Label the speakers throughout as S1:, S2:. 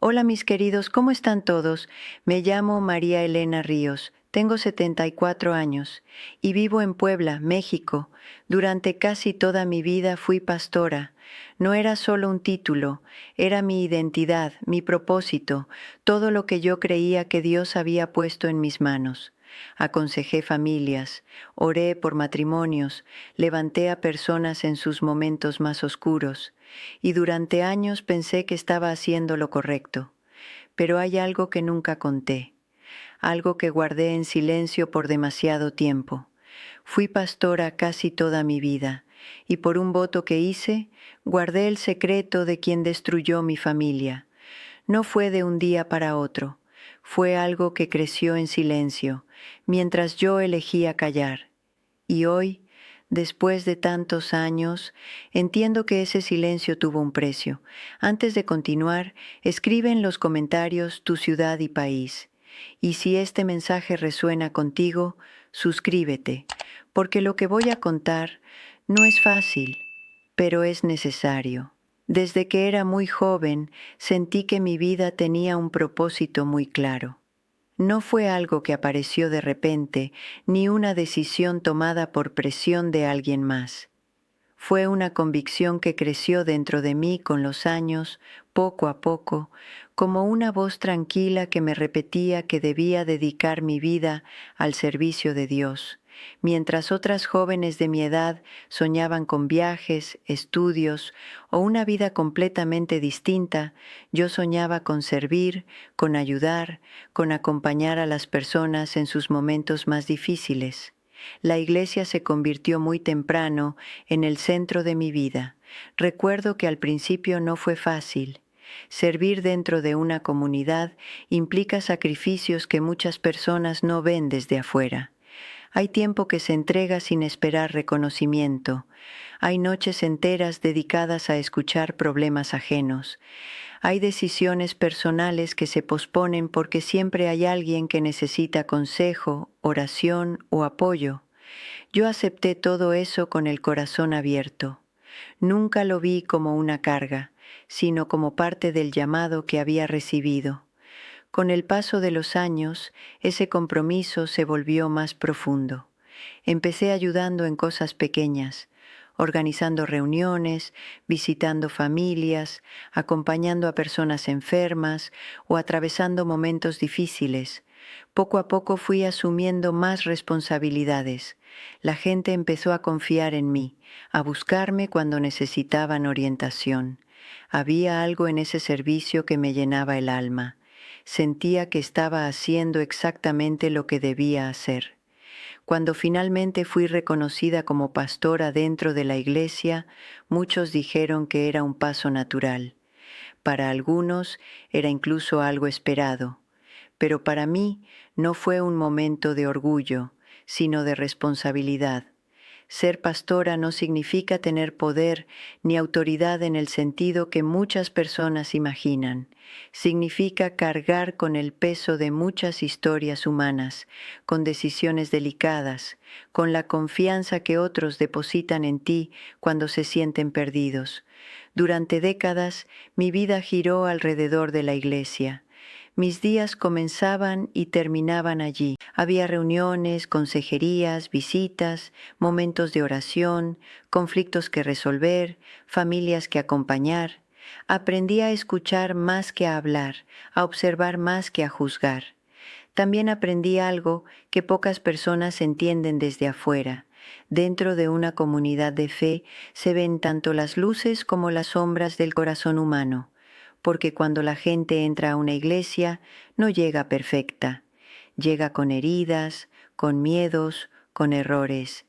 S1: Hola mis queridos, ¿cómo están todos? Me llamo María Elena Ríos, tengo 74 años y vivo en Puebla, México. Durante casi toda mi vida fui pastora. No era solo un título, era mi identidad, mi propósito, todo lo que yo creía que Dios había puesto en mis manos. Aconsejé familias, oré por matrimonios, levanté a personas en sus momentos más oscuros, y durante años pensé que estaba haciendo lo correcto. Pero hay algo que nunca conté, algo que guardé en silencio por demasiado tiempo. Fui pastora casi toda mi vida, y por un voto que hice, guardé el secreto de quien destruyó mi familia. No fue de un día para otro, fue algo que creció en silencio, mientras yo elegía callar. Y hoy, después de tantos años, entiendo que ese silencio tuvo un precio. Antes de continuar, escribe en los comentarios tu ciudad y país. Y si este mensaje resuena contigo, suscríbete, porque lo que voy a contar no es fácil, pero es necesario. Desde que era muy joven, sentí que mi vida tenía un propósito muy claro. No fue algo que apareció de repente, ni una decisión tomada por presión de alguien más. Fue una convicción que creció dentro de mí con los años, poco a poco, como una voz tranquila que me repetía que debía dedicar mi vida al servicio de Dios, mientras otras jóvenes de mi edad soñaban con viajes, estudios o una vida completamente distinta. Yo soñaba con servir, con ayudar, con acompañar a las personas en sus momentos más difíciles. La iglesia se convirtió muy temprano en el centro de mi vida. Recuerdo que al principio no fue fácil. Servir dentro de una comunidad implica sacrificios que muchas personas no ven desde afuera. Hay tiempo que se entrega sin esperar reconocimiento. Hay noches enteras dedicadas a escuchar problemas ajenos. Hay decisiones personales que se posponen porque siempre hay alguien que necesita consejo, oración o apoyo. Yo acepté todo eso con el corazón abierto. Nunca lo vi como una carga, sino como parte del llamado que había recibido. Con el paso de los años, ese compromiso se volvió más profundo. Empecé ayudando en cosas pequeñas, organizando reuniones, visitando familias, acompañando a personas enfermas o atravesando momentos difíciles. Poco a poco fui asumiendo más responsabilidades. La gente empezó a confiar en mí, a buscarme cuando necesitaban orientación. Había algo en ese servicio que me llenaba el alma. Sentía que estaba haciendo exactamente lo que debía hacer. Cuando finalmente fui reconocida como pastora dentro de la iglesia, muchos dijeron que era un paso natural. Para algunos era incluso algo esperado, pero para mí no fue un momento de orgullo, sino de responsabilidad. Ser pastora no significa tener poder ni autoridad en el sentido que muchas personas imaginan. Significa cargar con el peso de muchas historias humanas, con decisiones delicadas, con la confianza que otros depositan en ti cuando se sienten perdidos. Durante décadas, mi vida giró alrededor de la iglesia. Mis días comenzaban y terminaban allí. Había reuniones, consejerías, visitas, momentos de oración, conflictos que resolver, familias que acompañar. Aprendí a escuchar más que a hablar, a observar más que a juzgar. También aprendí algo que pocas personas entienden desde afuera. Dentro de una comunidad de fe se ven tanto las luces como las sombras del corazón humano, porque cuando la gente entra a una iglesia no llega perfecta, llega con heridas, con miedos, con errores.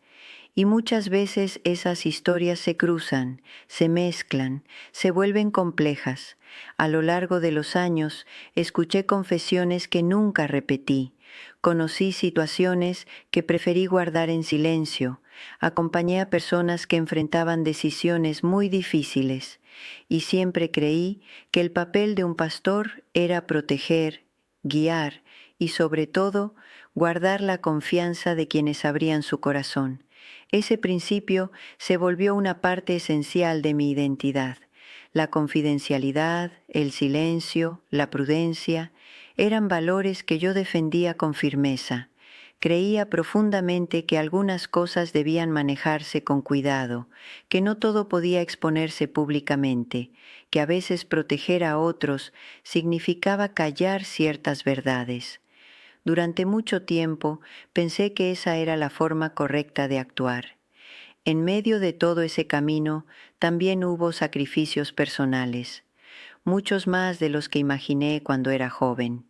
S1: Y muchas veces esas historias se cruzan, se mezclan, se vuelven complejas. A lo largo de los años escuché confesiones que nunca repetí. Conocí situaciones que preferí guardar en silencio. Acompañé a personas que enfrentaban decisiones muy difíciles. Y siempre creí que el papel de un pastor era proteger, guiar y sobre todo guardar la confianza de quienes abrían su corazón. Ese principio se volvió una parte esencial de mi identidad. La confidencialidad, el silencio, la prudencia, eran valores que yo defendía con firmeza. Creía profundamente que algunas cosas debían manejarse con cuidado, que no todo podía exponerse públicamente, que a veces proteger a otros significaba callar ciertas verdades. Durante mucho tiempo pensé que esa era la forma correcta de actuar. En medio de todo ese camino también hubo sacrificios personales, muchos más de los que imaginé cuando era joven.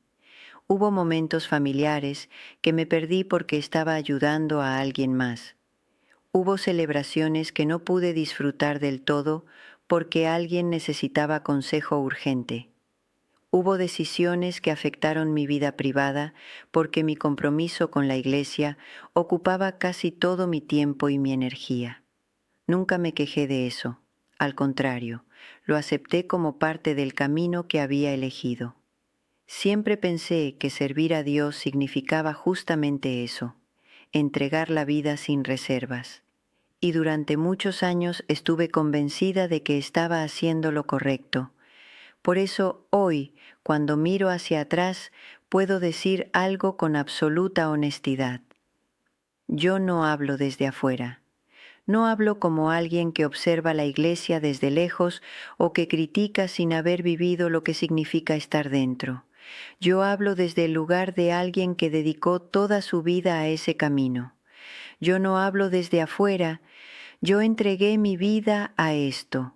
S1: Hubo momentos familiares que me perdí porque estaba ayudando a alguien más. Hubo celebraciones que no pude disfrutar del todo porque alguien necesitaba consejo urgente. Hubo decisiones que afectaron mi vida privada porque mi compromiso con la Iglesia ocupaba casi todo mi tiempo y mi energía. Nunca me quejé de eso. Al contrario, lo acepté como parte del camino que había elegido. Siempre pensé que servir a Dios significaba justamente eso, entregar la vida sin reservas. Y durante muchos años estuve convencida de que estaba haciendo lo correcto. Por eso hoy, cuando miro hacia atrás, puedo decir algo con absoluta honestidad. Yo no hablo desde afuera. No hablo como alguien que observa la Iglesia desde lejos o que critica sin haber vivido lo que significa estar dentro. Yo hablo desde el lugar de alguien que dedicó toda su vida a ese camino. Yo no hablo desde afuera, yo entregué mi vida a esto.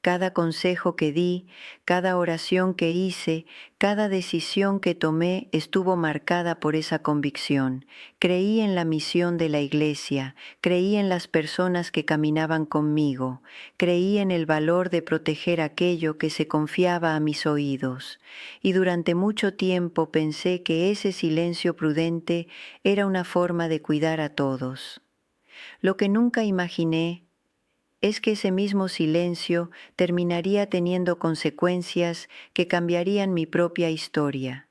S1: Cada consejo que di, cada oración que hice, cada decisión que tomé estuvo marcada por esa convicción. Creí en la misión de la Iglesia, creí en las personas que caminaban conmigo, creí en el valor de proteger aquello que se confiaba a mis oídos. Y durante mucho tiempo pensé que ese silencio prudente era una forma de cuidar a todos. Lo que nunca imaginé es que ese mismo silencio terminaría teniendo consecuencias que cambiarían mi propia historia.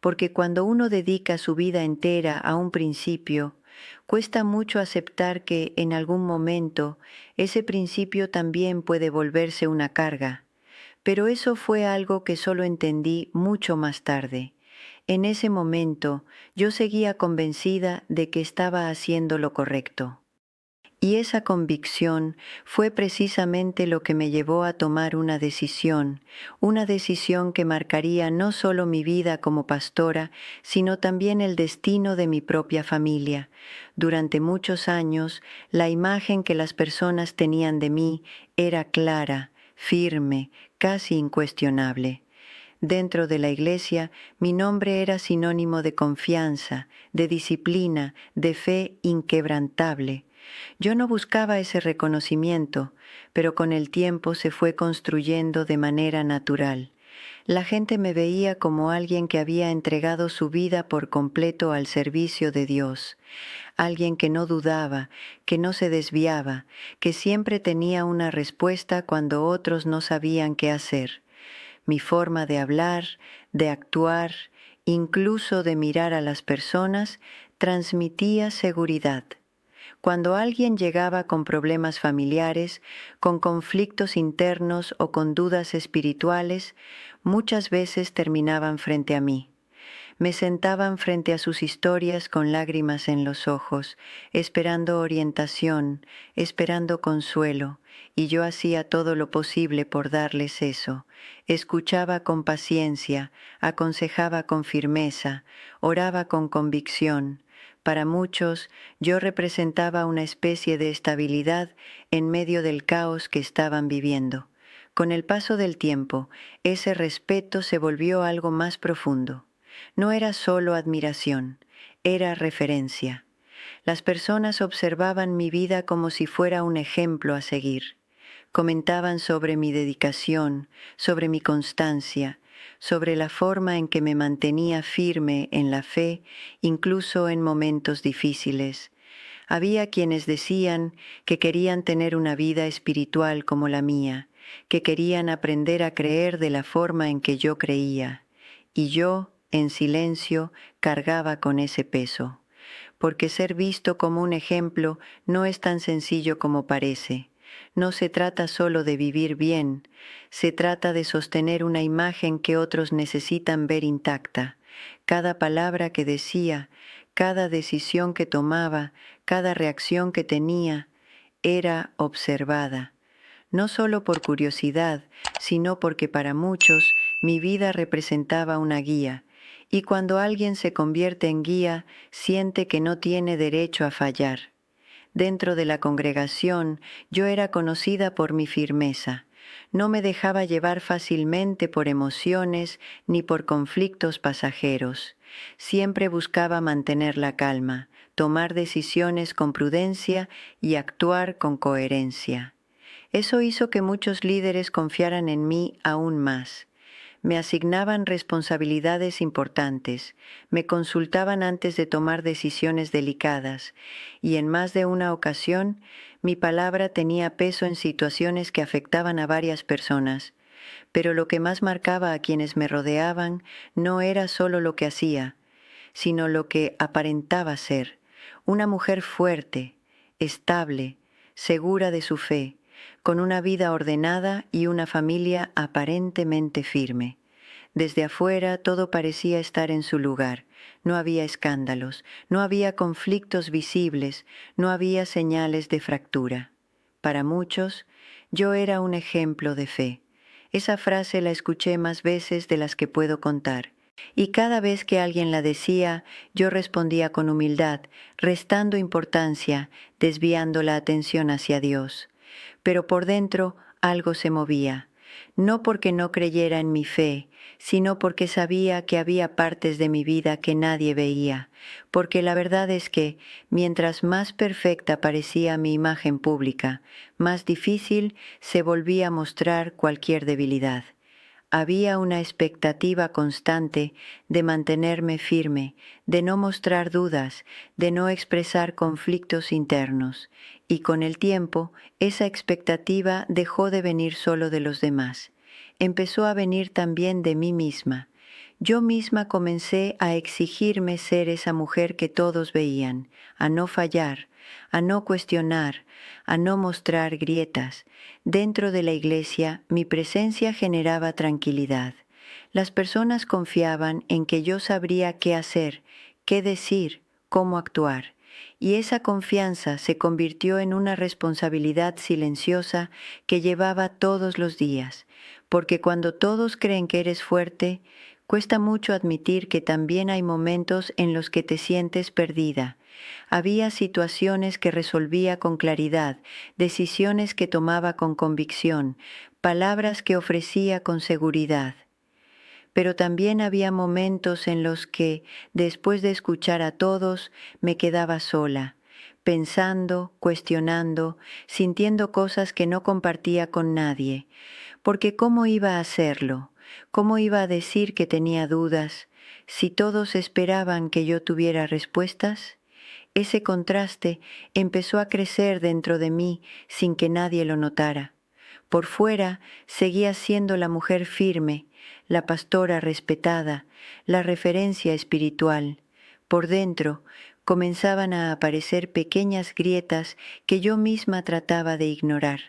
S1: Porque cuando uno dedica su vida entera a un principio, cuesta mucho aceptar que en algún momento ese principio también puede volverse una carga. Pero eso fue algo que solo entendí mucho más tarde. En ese momento yo seguía convencida de que estaba haciendo lo correcto. Y esa convicción fue precisamente lo que me llevó a tomar una decisión que marcaría no solo mi vida como pastora, sino también el destino de mi propia familia. Durante muchos años, la imagen que las personas tenían de mí era clara, firme, casi incuestionable. Dentro de la Iglesia, mi nombre era sinónimo de confianza, de disciplina, de fe inquebrantable. Yo no buscaba ese reconocimiento, pero con el tiempo se fue construyendo de manera natural. La gente me veía como alguien que había entregado su vida por completo al servicio de Dios, alguien que no dudaba, que no se desviaba, que siempre tenía una respuesta cuando otros no sabían qué hacer. Mi forma de hablar, de actuar, incluso de mirar a las personas, transmitía seguridad. Cuando alguien llegaba con problemas familiares, con conflictos internos o con dudas espirituales, muchas veces terminaban frente a mí. Me sentaban frente a sus historias con lágrimas en los ojos, esperando orientación, esperando consuelo, y yo hacía todo lo posible por darles eso. Escuchaba con paciencia, aconsejaba con firmeza, oraba con convicción. Para muchos, yo representaba una especie de estabilidad en medio del caos que estaban viviendo. Con el paso del tiempo, ese respeto se volvió algo más profundo. No era solo admiración, era referencia. Las personas observaban mi vida como si fuera un ejemplo a seguir. Comentaban sobre mi dedicación, sobre mi constancia, sobre la forma en que me mantenía firme en la fe, incluso en momentos difíciles. Había quienes decían que querían tener una vida espiritual como la mía, que querían aprender a creer de la forma en que yo creía, y yo, en silencio, cargaba con ese peso, porque ser visto como un ejemplo no es tan sencillo como parece. No se trata solo de vivir bien, se trata de sostener una imagen que otros necesitan ver intacta. Cada palabra que decía, cada decisión que tomaba, cada reacción que tenía, era observada. No solo por curiosidad, sino porque para muchos mi vida representaba una guía, y cuando alguien se convierte en guía, siente que no tiene derecho a fallar. Dentro de la congregación yo era conocida por mi firmeza. No me dejaba llevar fácilmente por emociones ni por conflictos pasajeros. Siempre buscaba mantener la calma, tomar decisiones con prudencia y actuar con coherencia. Eso hizo que muchos líderes confiaran en mí aún más. Me asignaban responsabilidades importantes, me consultaban antes de tomar decisiones delicadas, y en más de una ocasión mi palabra tenía peso en situaciones que afectaban a varias personas. Pero lo que más marcaba a quienes me rodeaban no era solo lo que hacía, sino lo que aparentaba ser: una mujer fuerte, estable, segura de su fe, con una vida ordenada y una familia aparentemente firme. Desde afuera todo parecía estar en su lugar. No había escándalos, no había conflictos visibles, no había señales de fractura. Para muchos, yo era un ejemplo de fe. Esa frase la escuché más veces de las que puedo contar. Y cada vez que alguien la decía, yo respondía con humildad, restando importancia, desviando la atención hacia Dios. Pero por dentro algo se movía, no porque no creyera en mi fe, sino porque sabía que había partes de mi vida que nadie veía, porque la verdad es que, mientras más perfecta parecía mi imagen pública, más difícil se volvía a mostrar cualquier debilidad. Había una expectativa constante de mantenerme firme, de no mostrar dudas, de no expresar conflictos internos, y con el tiempo esa expectativa dejó de venir solo de los demás. Empezó a venir también de mí misma. Yo misma comencé a exigirme ser esa mujer que todos veían, a no fallar, a no cuestionar, a no mostrar grietas. Dentro de la iglesia, mi presencia generaba tranquilidad. Las personas confiaban en que yo sabría qué hacer, qué decir, cómo actuar. Y esa confianza se convirtió en una responsabilidad silenciosa que llevaba todos los días, porque cuando todos creen que eres fuerte, cuesta mucho admitir que también hay momentos en los que te sientes perdida. Había situaciones que resolvía con claridad, decisiones que tomaba con convicción, palabras que ofrecía con seguridad. Pero también había momentos en los que, después de escuchar a todos, me quedaba sola, pensando, cuestionando, sintiendo cosas que no compartía con nadie. Porque ¿cómo iba a hacerlo? ¿Cómo iba a decir que tenía dudas si todos esperaban que yo tuviera respuestas? Ese contraste empezó a crecer dentro de mí sin que nadie lo notara. Por fuera seguía siendo la mujer firme, la pastora respetada, la referencia espiritual. Por dentro comenzaban a aparecer pequeñas grietas que yo misma trataba de ignorar.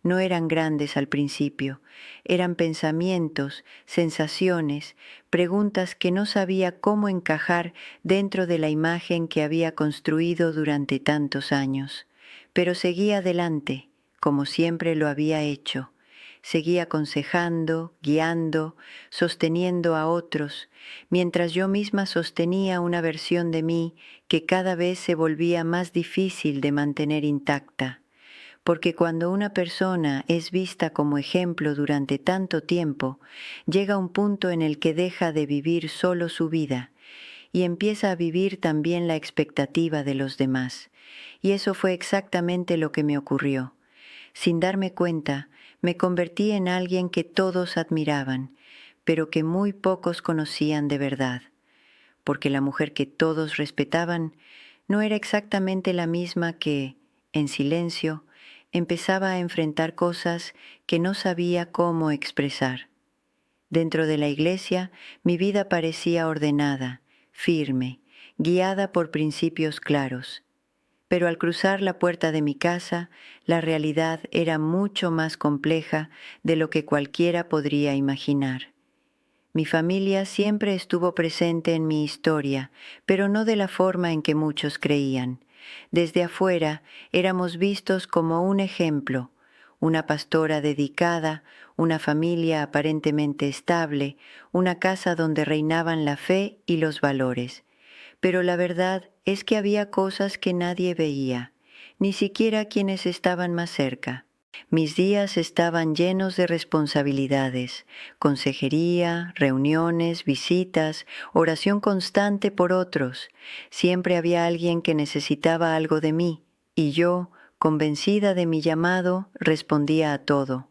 S1: No eran grandes al principio, eran pensamientos, sensaciones, preguntas que no sabía cómo encajar dentro de la imagen que había construido durante tantos años. Pero seguía adelante, como siempre lo había hecho. Seguía aconsejando, guiando, sosteniendo a otros, mientras yo misma sostenía una versión de mí que cada vez se volvía más difícil de mantener intacta. Porque cuando una persona es vista como ejemplo durante tanto tiempo, llega un punto en el que deja de vivir solo su vida y empieza a vivir también la expectativa de los demás. Y eso fue exactamente lo que me ocurrió. Sin darme cuenta, me convertí en alguien que todos admiraban, pero que muy pocos conocían de verdad, porque la mujer que todos respetaban no era exactamente la misma que, en silencio, empezaba a enfrentar cosas que no sabía cómo expresar. Dentro de la iglesia, mi vida parecía ordenada, firme, guiada por principios claros. Pero al cruzar la puerta de mi casa, la realidad era mucho más compleja de lo que cualquiera podría imaginar. Mi familia siempre estuvo presente en mi historia, pero no de la forma en que muchos creían. Desde afuera éramos vistos como un ejemplo, una pastora dedicada, una familia aparentemente estable, una casa donde reinaban la fe y los valores. Pero la verdad es que había cosas que nadie veía, ni siquiera quienes estaban más cerca. Mis días estaban llenos de responsabilidades, consejería, reuniones, visitas, oración constante por otros. Siempre había alguien que necesitaba algo de mí, y yo, convencida de mi llamado, respondía a todo.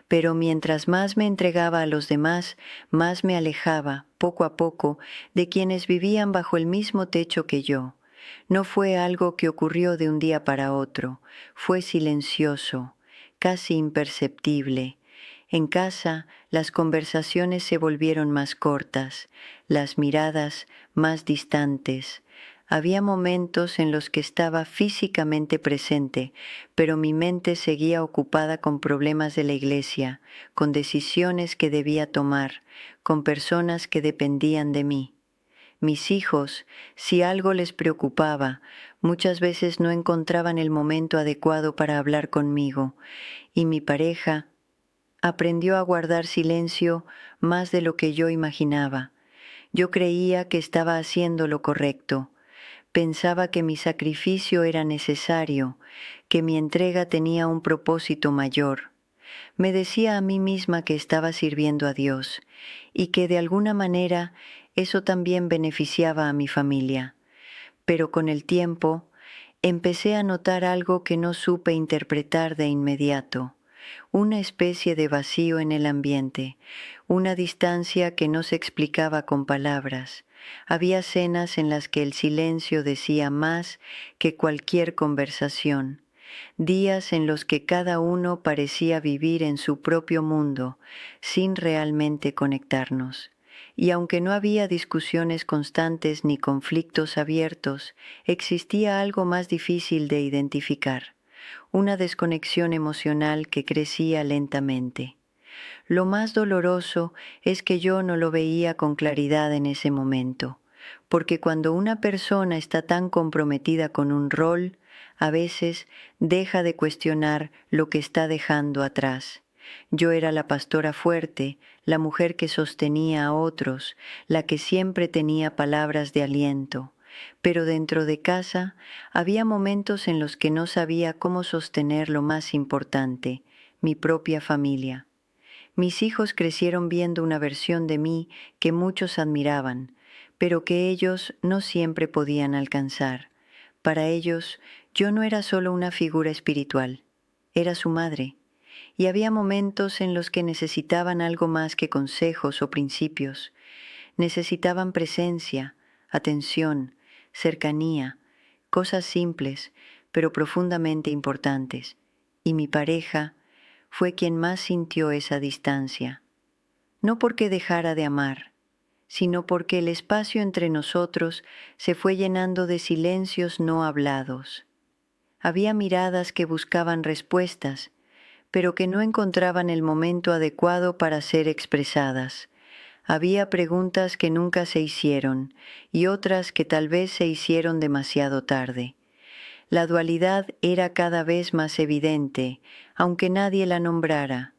S1: Pero mientras más me entregaba a los demás, más me alejaba, poco a poco, de quienes vivían bajo el mismo techo que yo. No fue algo que ocurrió de un día para otro, fue silencioso, casi imperceptible. En casa, las conversaciones se volvieron más cortas, las miradas más distantes. Había momentos en los que estaba físicamente presente, pero mi mente seguía ocupada con problemas de la iglesia, con decisiones que debía tomar, con personas que dependían de mí. Mis hijos, si algo les preocupaba, muchas veces no encontraban el momento adecuado para hablar conmigo, y mi pareja aprendió a guardar silencio más de lo que yo imaginaba. Yo creía que estaba haciendo lo correcto. Pensaba que mi sacrificio era necesario, que mi entrega tenía un propósito mayor. Me decía a mí misma que estaba sirviendo a Dios y que de alguna manera eso también beneficiaba a mi familia. Pero con el tiempo empecé a notar algo que no supe interpretar de inmediato, una especie de vacío en el ambiente, una distancia que no se explicaba con palabras. Había cenas en las que el silencio decía más que cualquier conversación, días en los que cada uno parecía vivir en su propio mundo, sin realmente conectarnos. Y aunque no había discusiones constantes ni conflictos abiertos, existía algo más difícil de identificar, una desconexión emocional que crecía lentamente. Lo más doloroso es que yo no lo veía con claridad en ese momento, porque cuando una persona está tan comprometida con un rol, a veces deja de cuestionar lo que está dejando atrás. Yo era la pastora fuerte, la mujer que sostenía a otros, la que siempre tenía palabras de aliento. Pero dentro de casa había momentos en los que no sabía cómo sostener lo más importante, mi propia familia. Mis hijos crecieron viendo una versión de mí que muchos admiraban, pero que ellos no siempre podían alcanzar. Para ellos, yo no era solo una figura espiritual, era su madre, y había momentos en los que necesitaban algo más que consejos o principios. Necesitaban presencia, atención, cercanía, cosas simples, pero profundamente importantes. Y mi pareja fue quien más sintió esa distancia, no porque dejara de amar, sino porque el espacio entre nosotros se fue llenando de silencios no hablados. Había miradas que buscaban respuestas, pero que no encontraban el momento adecuado para ser expresadas. Había preguntas que nunca se hicieron y otras que tal vez se hicieron demasiado tarde. La dualidad era cada vez más evidente, aunque nadie la nombrara.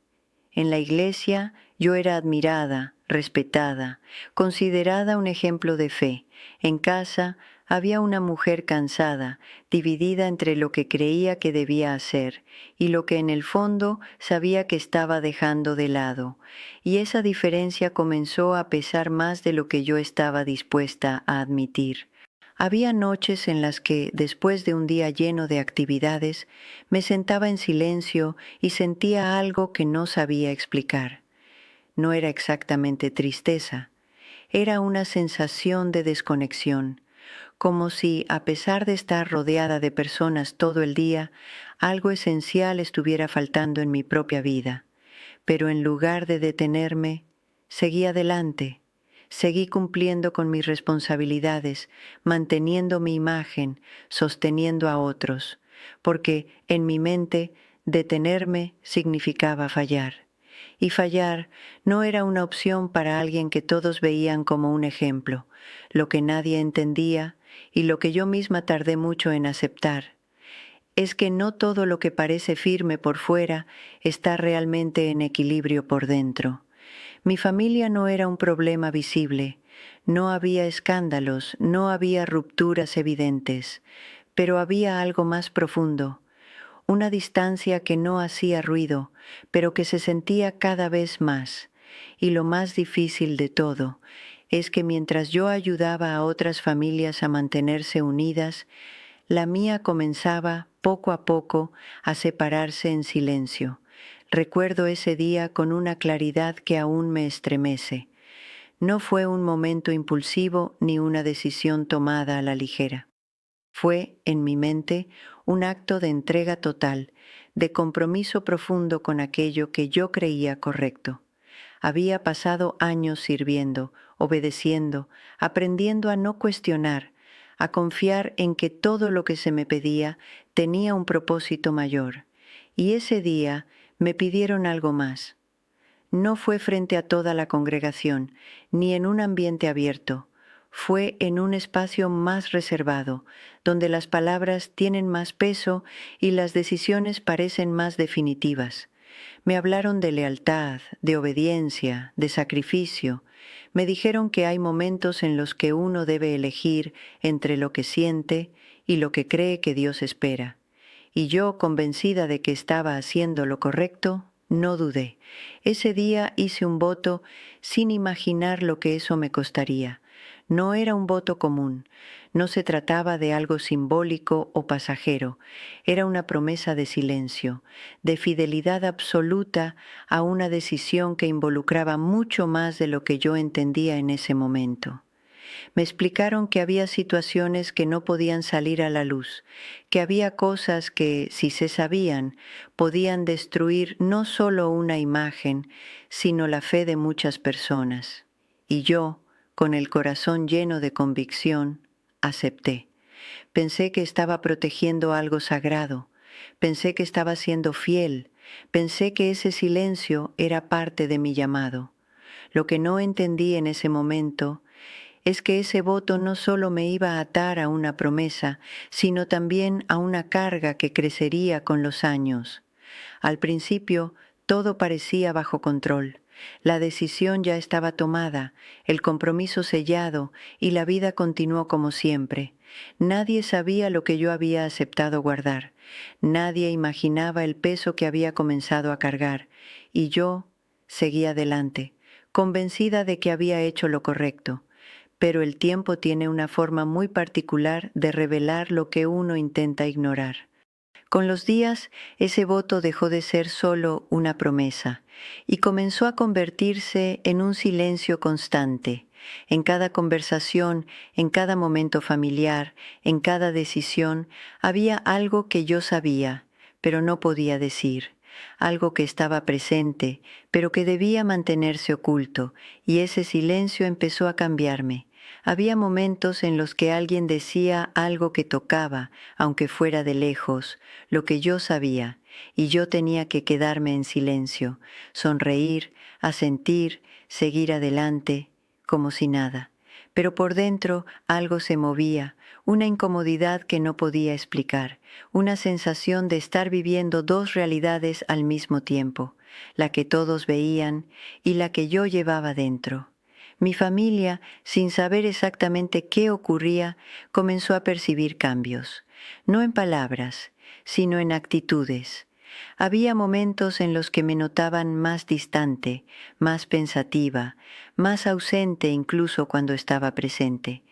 S1: En la iglesia yo era admirada, respetada, considerada un ejemplo de fe. En casa había una mujer cansada, dividida entre lo que creía que debía hacer y lo que en el fondo sabía que estaba dejando de lado. Y esa diferencia comenzó a pesar más de lo que yo estaba dispuesta a admitir. Había noches en las que, después de un día lleno de actividades, me sentaba en silencio y sentía algo que no sabía explicar. No era exactamente tristeza, era una sensación de desconexión, como si, a pesar de estar rodeada de personas todo el día, algo esencial estuviera faltando en mi propia vida. Pero en lugar de detenerme, seguí adelante, Seguí cumpliendo con mis responsabilidades, manteniendo mi imagen, sosteniendo a otros, porque en mi mente detenerme significaba fallar. Y fallar no era una opción para alguien que todos veían como un ejemplo, lo que nadie entendía y lo que yo misma tardé mucho en aceptar. Es que no todo lo que parece firme por fuera está realmente en equilibrio por dentro. Mi familia no era un problema visible, no había escándalos, no había rupturas evidentes, pero había algo más profundo, una distancia que no hacía ruido, pero que se sentía cada vez más. Y lo más difícil de todo es que mientras yo ayudaba a otras familias a mantenerse unidas, la mía comenzaba, poco a poco, a separarse en silencio. Recuerdo ese día con una claridad que aún me estremece. No fue un momento impulsivo ni una decisión tomada a la ligera. Fue, en mi mente, un acto de entrega total, de compromiso profundo con aquello que yo creía correcto. Había pasado años sirviendo, obedeciendo, aprendiendo a no cuestionar, a confiar en que todo lo que se me pedía tenía un propósito mayor. Y ese día me pidieron algo más. No fue frente a toda la congregación, ni en un ambiente abierto. Fue en un espacio más reservado, donde las palabras tienen más peso y las decisiones parecen más definitivas. Me hablaron de lealtad, de obediencia, de sacrificio. Me dijeron que hay momentos en los que uno debe elegir entre lo que siente y lo que cree que Dios espera. Y yo, convencida de que estaba haciendo lo correcto, no dudé. Ese día hice un voto sin imaginar lo que eso me costaría. No era un voto común, no se trataba de algo simbólico o pasajero, era una promesa de silencio, de fidelidad absoluta a una decisión que involucraba mucho más de lo que yo entendía en ese momento. Me explicaron que había situaciones que no podían salir a la luz, que había cosas que, si se sabían, podían destruir no solo una imagen, sino la fe de muchas personas. Y yo, con el corazón lleno de convicción, acepté. Pensé que estaba protegiendo algo sagrado, pensé que estaba siendo fiel, pensé que ese silencio era parte de mi llamado. Lo que no entendí en ese momento es que ese voto no solo me iba a atar a una promesa, sino también a una carga que crecería con los años. Al principio, todo parecía bajo control. La decisión ya estaba tomada, el compromiso sellado y la vida continuó como siempre. Nadie sabía lo que yo había aceptado guardar. Nadie imaginaba el peso que había comenzado a cargar. Y yo seguí adelante, convencida de que había hecho lo correcto. Pero el tiempo tiene una forma muy particular de revelar lo que uno intenta ignorar. Con los días, ese voto dejó de ser solo una promesa y comenzó a convertirse en un silencio constante. En cada conversación, en cada momento familiar, en cada decisión, había algo que yo sabía, pero no podía decir, algo que estaba presente, pero que debía mantenerse oculto, y ese silencio empezó a cambiarme. Había momentos en los que alguien decía algo que tocaba, aunque fuera de lejos, lo que yo sabía, y yo tenía que quedarme en silencio, sonreír, asentir, seguir adelante, como si nada. Pero por dentro algo se movía, una incomodidad que no podía explicar, una sensación de estar viviendo dos realidades al mismo tiempo, la que todos veían y la que yo llevaba dentro. Mi familia, sin saber exactamente qué ocurría, comenzó a percibir cambios, no en palabras, sino en actitudes. Había momentos en los que me notaban más distante, más pensativa, más ausente incluso cuando estaba presente,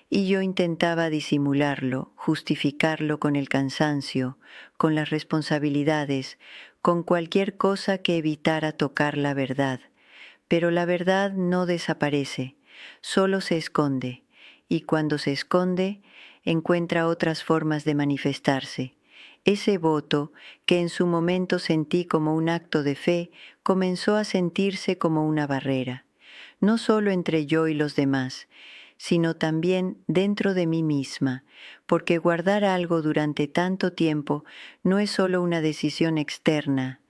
S1: y yo intentaba disimularlo, justificarlo con el cansancio, con las responsabilidades, con cualquier cosa que evitara tocar la verdad. Pero la verdad no desaparece, solo se esconde, y cuando se esconde, encuentra otras formas de manifestarse. Ese voto, que en su momento sentí como un acto de fe, comenzó a sentirse como una barrera. no solo entre yo y los demás, sino también dentro de mí misma, porque guardar algo durante tanto tiempo no es solo una decisión externa,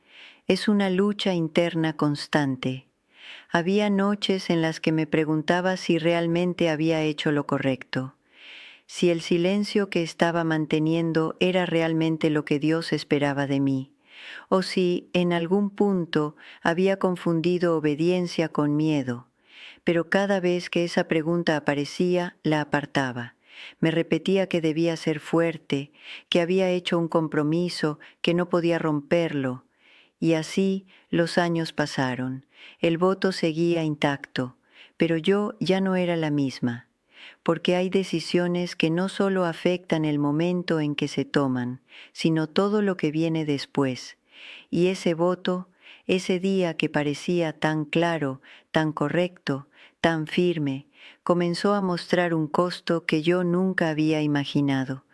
S1: es una lucha interna constante. Había noches en las que me preguntaba si realmente había hecho lo correcto, si el silencio que estaba manteniendo era realmente lo que Dios esperaba de mí, o si en algún punto había confundido obediencia con miedo. Pero cada vez que esa pregunta aparecía, la apartaba. Me repetía que debía ser fuerte, que había hecho un compromiso, que no podía romperlo. Y así los años pasaron. El voto seguía intacto, pero yo ya no era la misma, porque hay decisiones que no solo afectan el momento en que se toman, sino todo lo que viene después. Y ese voto, ese día que parecía tan claro, tan correcto, tan firme, comenzó a mostrar un costo que yo nunca había imaginado,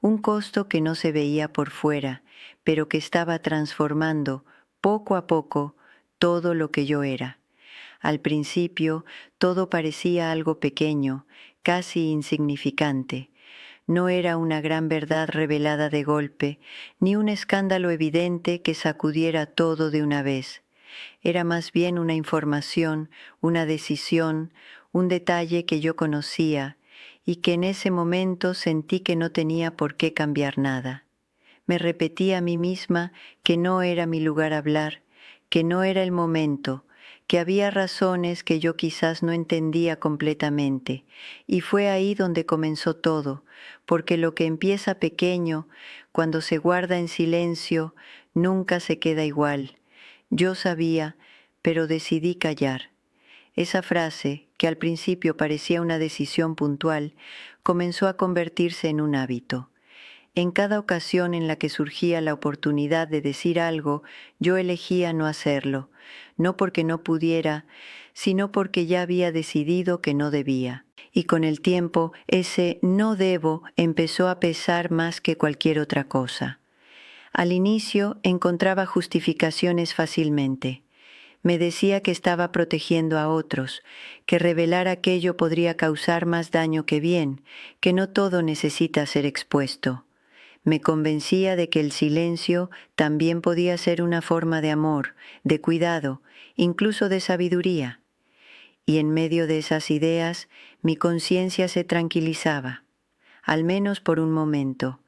S1: un costo que no se veía por fuera, pero que estaba transformando poco a poco todo lo que yo era. Al principio todo parecía algo pequeño, casi insignificante. No era una gran verdad revelada de golpe, ni un escándalo evidente que sacudiera todo de una vez. Era más bien una información, una decisión, un detalle que yo conocía y que en ese momento sentí que no tenía por qué cambiar nada. Me repetí a mí misma que no era mi lugar hablar, que no era el momento, que había razones que yo quizás no entendía completamente, y fue ahí donde comenzó todo, porque lo que empieza pequeño, cuando se guarda en silencio, nunca se queda igual. Yo sabía, pero decidí callar. Esa frase, que al principio parecía una decisión puntual, comenzó a convertirse en un hábito. En cada ocasión en la que surgía la oportunidad de decir algo, yo elegía no hacerlo, no porque no pudiera, sino porque ya había decidido que no debía. Y con el tiempo, ese no debo empezó a pesar más que cualquier otra cosa. Al inicio encontraba justificaciones fácilmente. Me decía que estaba protegiendo a otros, que revelar aquello podría causar más daño que bien, que no todo necesita ser expuesto. Me convencía de que el silencio también podía ser una forma de amor, de cuidado, incluso de sabiduría. Y en medio de esas ideas, mi conciencia se tranquilizaba, al menos por un momento.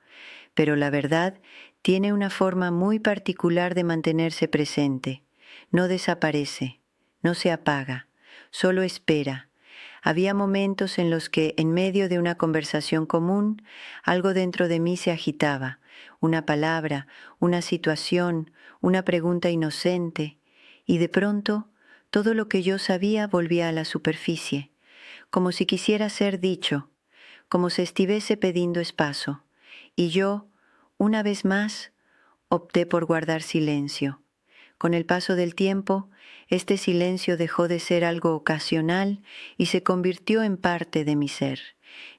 S1: Pero la verdad tiene una forma muy particular de mantenerse presente. No desaparece, no se apaga, solo espera. Había momentos en los que, en medio de una conversación común, algo dentro de mí se agitaba, una palabra, una situación, una pregunta inocente, y de pronto todo lo que yo sabía volvía a la superficie, como si quisiera ser dicho, como si estuviese pidiendo espacio, y yo, una vez más, opté por guardar silencio. Con el paso del tiempo, este silencio dejó de ser algo ocasional y se convirtió en parte de mi ser.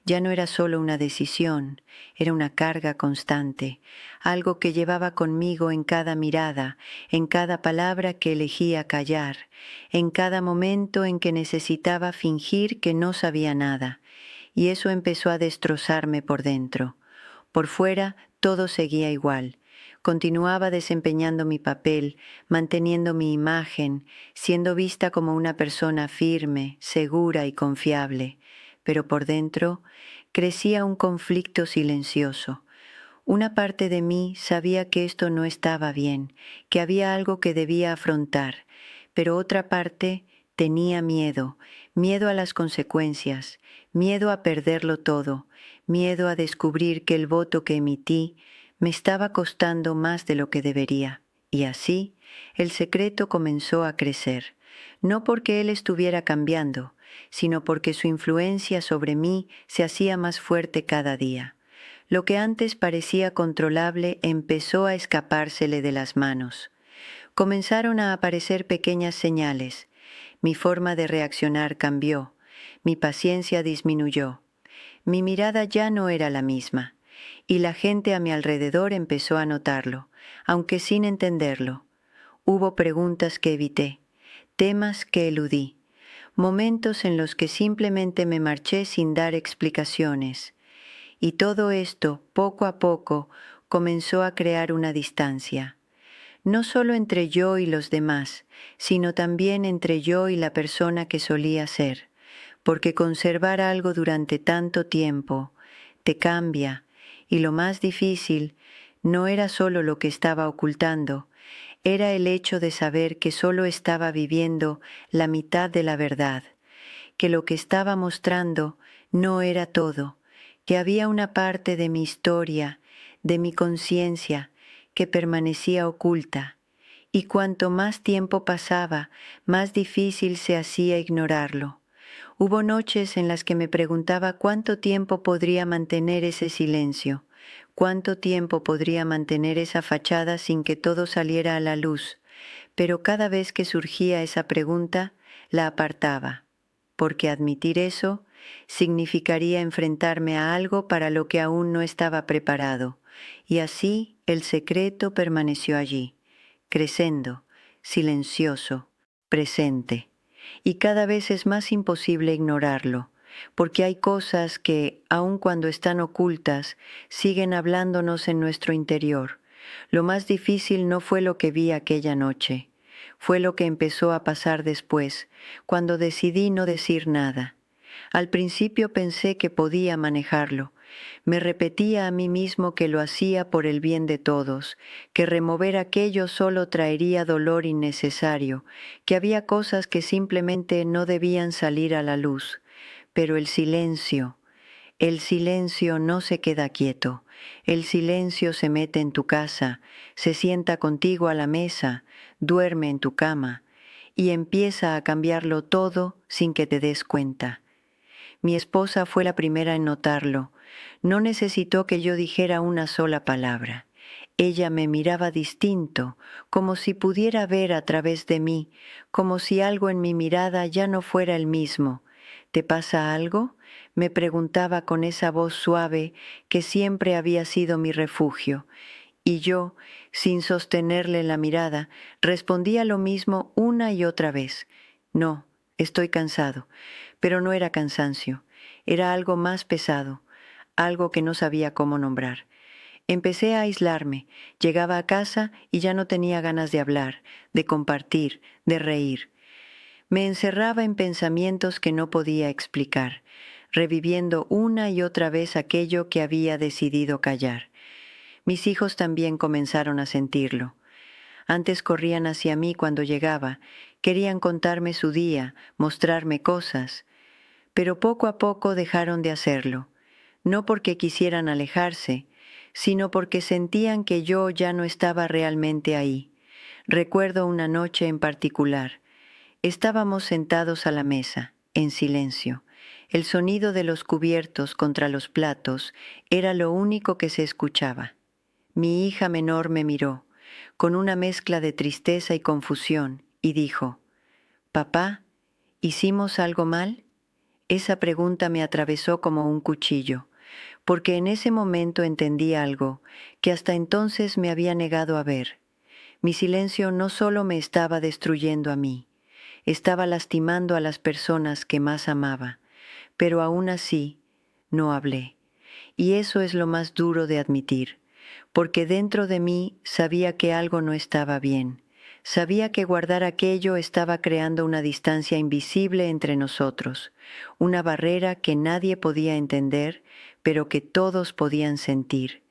S1: Ya no era solo una decisión, era una carga constante, algo que llevaba conmigo en cada mirada, en cada palabra que elegía callar, en cada momento en que necesitaba fingir que no sabía nada, y eso empezó a destrozarme por dentro. Por fuera todo seguía igual. Continuaba desempeñando mi papel, manteniendo mi imagen, siendo vista como una persona firme, segura y confiable. Pero por dentro crecía un conflicto silencioso. Una parte de mí sabía que esto no estaba bien, que había algo que debía afrontar, pero otra parte tenía miedo, miedo a las consecuencias, miedo a perderlo todo, miedo a descubrir que el voto que emití me estaba costando más de lo que debería. Y así, el secreto comenzó a crecer, no porque él estuviera cambiando, sino porque su influencia sobre mí se hacía más fuerte cada día. Lo que antes parecía controlable empezó a escapársele de las manos. Comenzaron a aparecer pequeñas señales. Mi forma de reaccionar cambió. Mi paciencia disminuyó. Mi mirada ya no era la misma. Y la gente a mi alrededor empezó a notarlo, aunque sin entenderlo. Hubo preguntas que evité, temas que eludí, momentos en los que simplemente me marché sin dar explicaciones. Y todo esto, poco a poco, comenzó a crear una distancia, no solo entre yo y los demás, sino también entre yo y la persona que solía ser, porque conservar algo durante tanto tiempo te cambia, y lo más difícil no era solo lo que estaba ocultando, era el hecho de saber que solo estaba viviendo la mitad de la verdad, que lo que estaba mostrando no era todo, que había una parte de mi historia, de mi conciencia, que permanecía oculta, y cuanto más tiempo pasaba, más difícil se hacía ignorarlo. Hubo noches en las que me preguntaba cuánto tiempo podría mantener ese silencio, cuánto tiempo podría mantener esa fachada sin que todo saliera a la luz, pero cada vez que surgía esa pregunta, la apartaba, porque admitir eso significaría enfrentarme a algo para lo que aún no estaba preparado, y así el secreto permaneció allí, creciendo, silencioso, presente. Y cada vez es más imposible ignorarlo, porque hay cosas que, aun cuando están ocultas, siguen hablándonos en nuestro interior. Lo más difícil no fue lo que vi aquella noche, fue lo que empezó a pasar después, cuando decidí no decir nada. Al principio pensé que podía manejarlo. Me repetía a mí mismo que lo hacía por el bien de todos, que remover aquello solo traería dolor innecesario, que había cosas que simplemente no debían salir a la luz. Pero el silencio no se queda quieto. El silencio se mete en tu casa, se sienta contigo a la mesa, duerme en tu cama y empieza a cambiarlo todo sin que te des cuenta. Mi esposa fue la primera en notarlo. No necesitó que yo dijera una sola palabra. Ella me miraba distinto, como si pudiera ver a través de mí, como si algo en mi mirada ya no fuera el mismo. ¿Te pasa algo?, me preguntaba con esa voz suave que siempre había sido mi refugio. Y yo, sin sostenerle la mirada, respondía lo mismo una y otra vez. No, estoy cansado. Pero no era cansancio, era algo más pesado, algo que no sabía cómo nombrar. Empecé a aislarme, llegaba a casa y ya no tenía ganas de hablar, de compartir, de reír. Me encerraba en pensamientos que no podía explicar, reviviendo una y otra vez aquello que había decidido callar. Mis hijos también comenzaron a sentirlo. Antes corrían hacia mí cuando llegaba, querían contarme su día, mostrarme cosas, pero poco a poco dejaron de hacerlo, no porque quisieran alejarse, sino porque sentían que yo ya no estaba realmente ahí. Recuerdo una noche en particular. Estábamos sentados a la mesa, en silencio. El sonido de los cubiertos contra los platos era lo único que se escuchaba. Mi hija menor me miró, con una mezcla de tristeza y confusión, y dijo: «Papá, ¿hicimos algo mal?». Esa pregunta me atravesó como un cuchillo, porque en ese momento entendí algo que hasta entonces me había negado a ver. Mi silencio no solo me estaba destruyendo a mí, estaba lastimando a las personas que más amaba, pero aún así no hablé. Y eso es lo más duro de admitir, porque dentro de mí sabía que algo no estaba bien. Sabía que guardar aquello estaba creando una distancia invisible entre nosotros, una barrera que nadie podía entender, pero que todos podían sentir.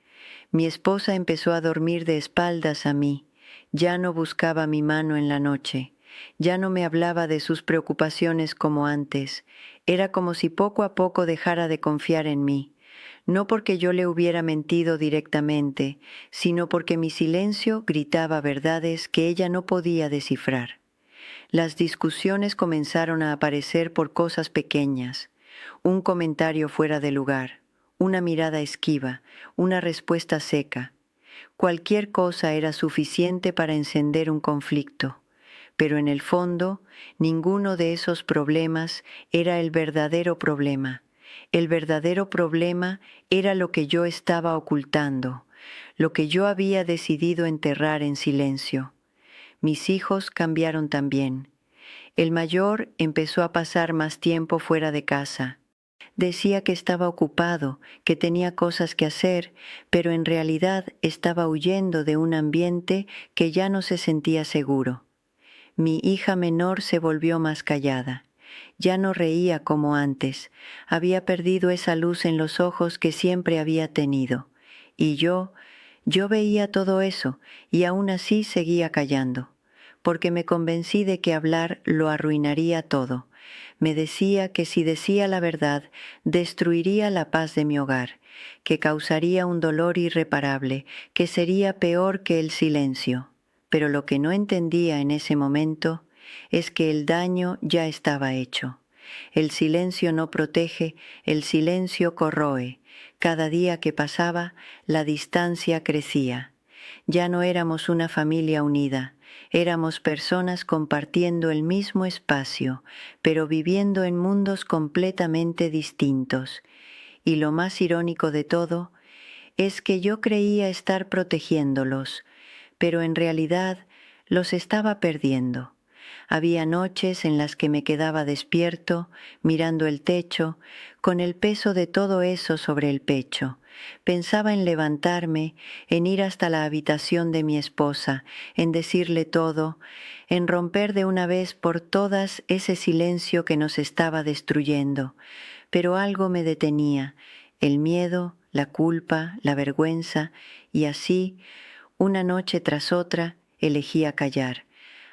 S1: Mi esposa empezó a dormir de espaldas a mí, ya no buscaba mi mano en la noche, ya no me hablaba de sus preocupaciones como antes, era como si poco a poco dejara de confiar en mí. No porque yo le hubiera mentido directamente, sino porque mi silencio gritaba verdades que ella no podía descifrar. Las discusiones comenzaron a aparecer por cosas pequeñas, un comentario fuera de lugar, una mirada esquiva, una respuesta seca. Cualquier cosa era suficiente para encender un conflicto, pero en el fondo, ninguno de esos problemas era el verdadero problema. El verdadero problema era lo que yo estaba ocultando, lo que yo había decidido enterrar en silencio. Mis hijos cambiaron también. El mayor empezó a pasar más tiempo fuera de casa. Decía que estaba ocupado, que tenía cosas que hacer, pero en realidad estaba huyendo de un ambiente que ya no se sentía seguro. Mi hija menor se volvió más callada. Ya no reía como antes. Había perdido esa luz en los ojos que siempre había tenido. Y yo veía todo eso y aún así seguía callando, porque me convencí de que hablar lo arruinaría todo. Me decía que si decía la verdad, destruiría la paz de mi hogar, que causaría un dolor irreparable, que sería peor que el silencio. Pero lo que no entendía en ese momento es que el daño ya estaba hecho. El silencio no protege, el silencio corroe. Cada día que pasaba, la distancia crecía. Ya no éramos una familia unida, éramos personas compartiendo el mismo espacio, pero viviendo en mundos completamente distintos. Y lo más irónico de todo es que yo creía estar protegiéndolos, pero en realidad los estaba perdiendo. Había noches en las que me quedaba despierto, mirando el techo, con el peso de todo eso sobre el pecho. Pensaba en levantarme, en ir hasta la habitación de mi esposa, en decirle todo, en romper de una vez por todas ese silencio que nos estaba destruyendo. Pero algo me detenía, el miedo, la culpa, la vergüenza, y así, una noche tras otra, elegía callar,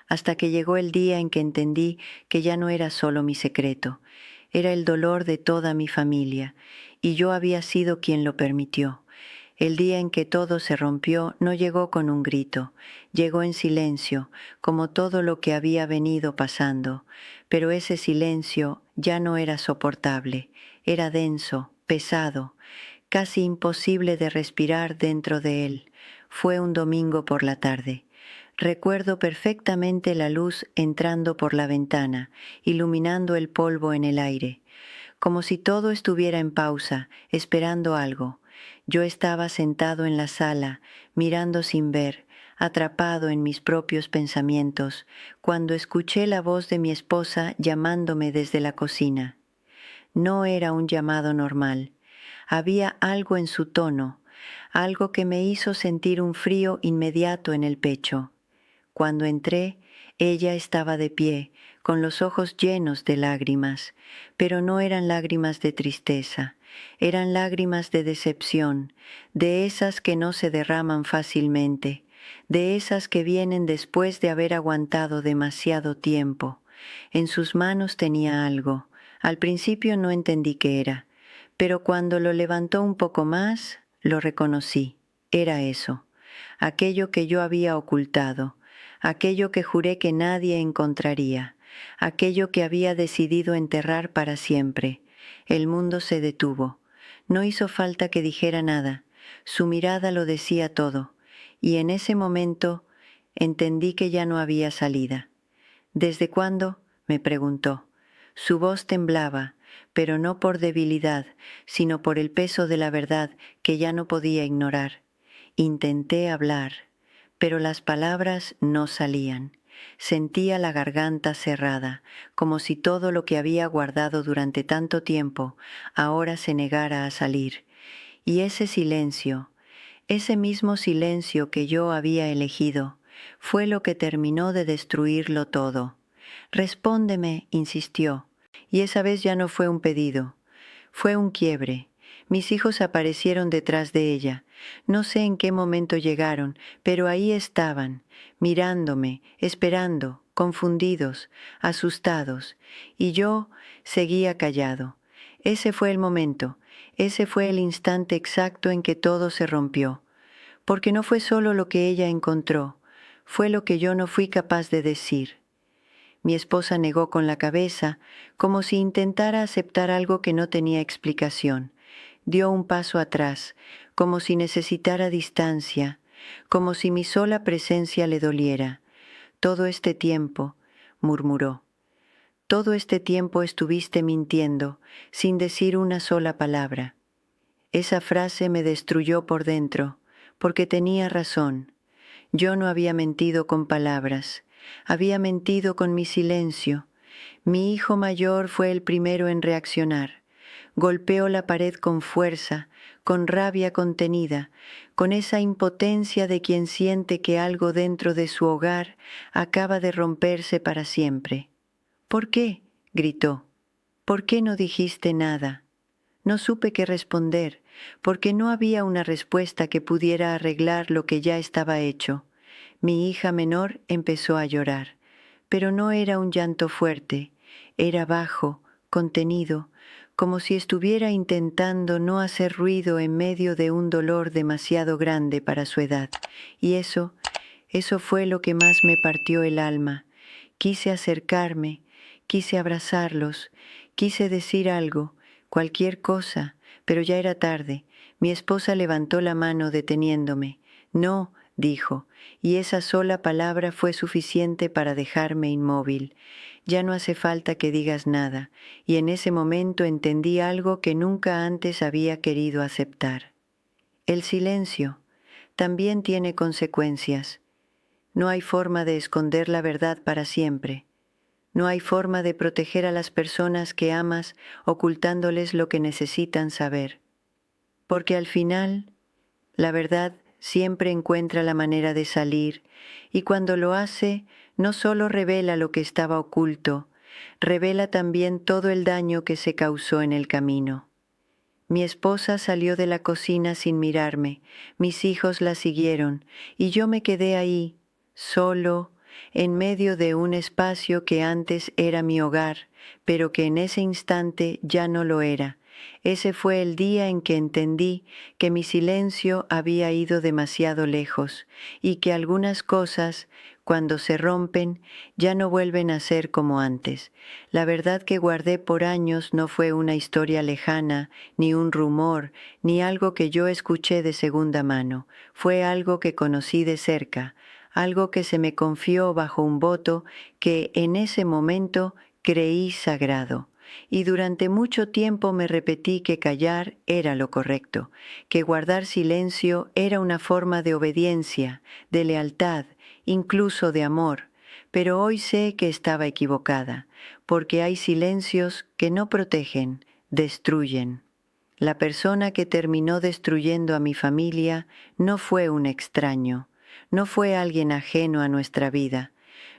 S1: hasta que llegó el día en que entendí que ya no era solo mi secreto, era el dolor de toda mi familia, y yo había sido quien lo permitió. El día en que todo se rompió no llegó con un grito, llegó en silencio, como todo lo que había venido pasando, pero ese silencio ya no era soportable, era denso, pesado, casi imposible de respirar dentro de él. Fue un domingo por la tarde. Recuerdo perfectamente la luz entrando por la ventana, iluminando el polvo en el aire, como si todo estuviera en pausa, esperando algo. Yo estaba sentado en la sala, mirando sin ver, atrapado en mis propios pensamientos, cuando escuché la voz de mi esposa llamándome desde la cocina. No era un llamado normal. Había algo en su tono, algo que me hizo sentir un frío inmediato en el pecho. Cuando entré, ella estaba de pie, con los ojos llenos de lágrimas, pero no eran lágrimas de tristeza, eran lágrimas de decepción, de esas que no se derraman fácilmente, de esas que vienen después de haber aguantado demasiado tiempo. En sus manos tenía algo. Al principio no entendí qué era, pero cuando lo levantó un poco más, lo reconocí. Era eso, aquello que yo había ocultado, aquello que juré que nadie encontraría, aquello que había decidido enterrar para siempre. El mundo se detuvo. No hizo falta que dijera nada. Su mirada lo decía todo, y en ese momento entendí que ya no había salida. ¿Desde cuándo?, me preguntó. Su voz temblaba, pero no por debilidad, sino por el peso de la verdad que ya no podía ignorar. Intenté hablar, pero las palabras no salían. Sentía la garganta cerrada, como si todo lo que había guardado durante tanto tiempo ahora se negara a salir. Y ese silencio, ese mismo silencio que yo había elegido, fue lo que terminó de destruirlo todo. Respóndeme, insistió, y esa vez ya no fue un pedido, fue un quiebre. Mis hijos aparecieron detrás de ella. No sé en qué momento llegaron, pero ahí estaban, mirándome, esperando, confundidos, asustados, y yo seguía callado. Ese fue el momento, ese fue el instante exacto en que todo se rompió, porque no fue solo lo que ella encontró, fue lo que yo no fui capaz de decir. Mi esposa negó con la cabeza, como si intentara aceptar algo que no tenía explicación. Dio un paso atrás, como si necesitara distancia, como si mi sola presencia le doliera. Todo este tiempo, murmuró, todo este tiempo estuviste mintiendo, sin decir una sola palabra. Esa frase me destruyó por dentro, porque tenía razón. Yo no había mentido con palabras, había mentido con mi silencio, Mi hijo mayor fue el primero en reaccionar. Golpeó la pared con fuerza, con rabia contenida, con esa impotencia de quien siente que algo dentro de su hogar acaba de romperse para siempre. ¿Por qué?, gritó. ¿Por qué no dijiste nada? No supe qué responder, porque no había una respuesta que pudiera arreglar lo que ya estaba hecho. Mi hija menor empezó a llorar, pero no era un llanto fuerte, era bajo, contenido, como si estuviera intentando no hacer ruido en medio de un dolor demasiado grande para su edad. Y eso fue lo que más me partió el alma. Quise acercarme, quise abrazarlos, quise decir algo, cualquier cosa, pero ya era tarde. Mi esposa levantó la mano deteniéndome. No, dijo, y esa sola palabra fue suficiente para dejarme inmóvil. Ya no hace falta que digas nada, y en ese momento entendí algo que nunca antes había querido aceptar. El silencio también tiene consecuencias. No hay forma de esconder la verdad para siempre. No hay forma de proteger a las personas que amas ocultándoles lo que necesitan saber. Porque al final, la verdad siempre encuentra la manera de salir, y cuando lo hace, no solo revela lo que estaba oculto, revela también todo el daño que se causó en el camino. Mi esposa salió de la cocina sin mirarme, mis hijos la siguieron, y yo me quedé ahí, solo, en medio de un espacio que antes era mi hogar, pero que en ese instante ya no lo era. Ese fue el día en que entendí que mi silencio había ido demasiado lejos y que algunas cosas, cuando se rompen, ya no vuelven a ser como antes. La verdad que guardé por años no fue una historia lejana, ni un rumor, ni algo que yo escuché de segunda mano. Fue algo que conocí de cerca, algo que se me confió bajo un voto que en ese momento creí sagrado. Y durante mucho tiempo me repetí que callar era lo correcto, que guardar silencio era una forma de obediencia, de lealtad, incluso de amor. Pero hoy sé que estaba equivocada, porque hay silencios que no protegen, destruyen. La persona que terminó destruyendo a mi familia no fue un extraño, no fue alguien ajeno a nuestra vida,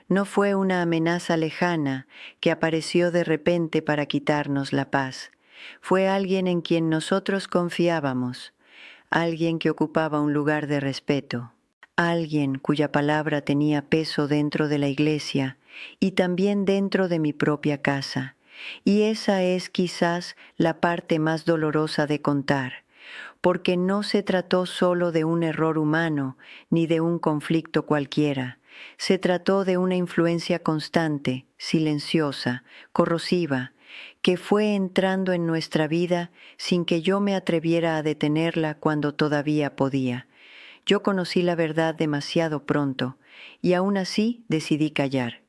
S1: no fue una amenaza lejana que apareció de repente para quitarnos la paz. Fue alguien en quien nosotros confiábamos, alguien que ocupaba un lugar de respeto, alguien cuya palabra tenía peso dentro de la iglesia y también dentro de mi propia casa. Y esa es quizás la parte más dolorosa de contar, porque no se trató solo de un error humano ni de un conflicto cualquiera. Se trató de una influencia constante, silenciosa, corrosiva, que fue entrando en nuestra vida sin que yo me atreviera a detenerla cuando todavía podía. Yo conocí la verdad demasiado pronto y aún así decidí callar.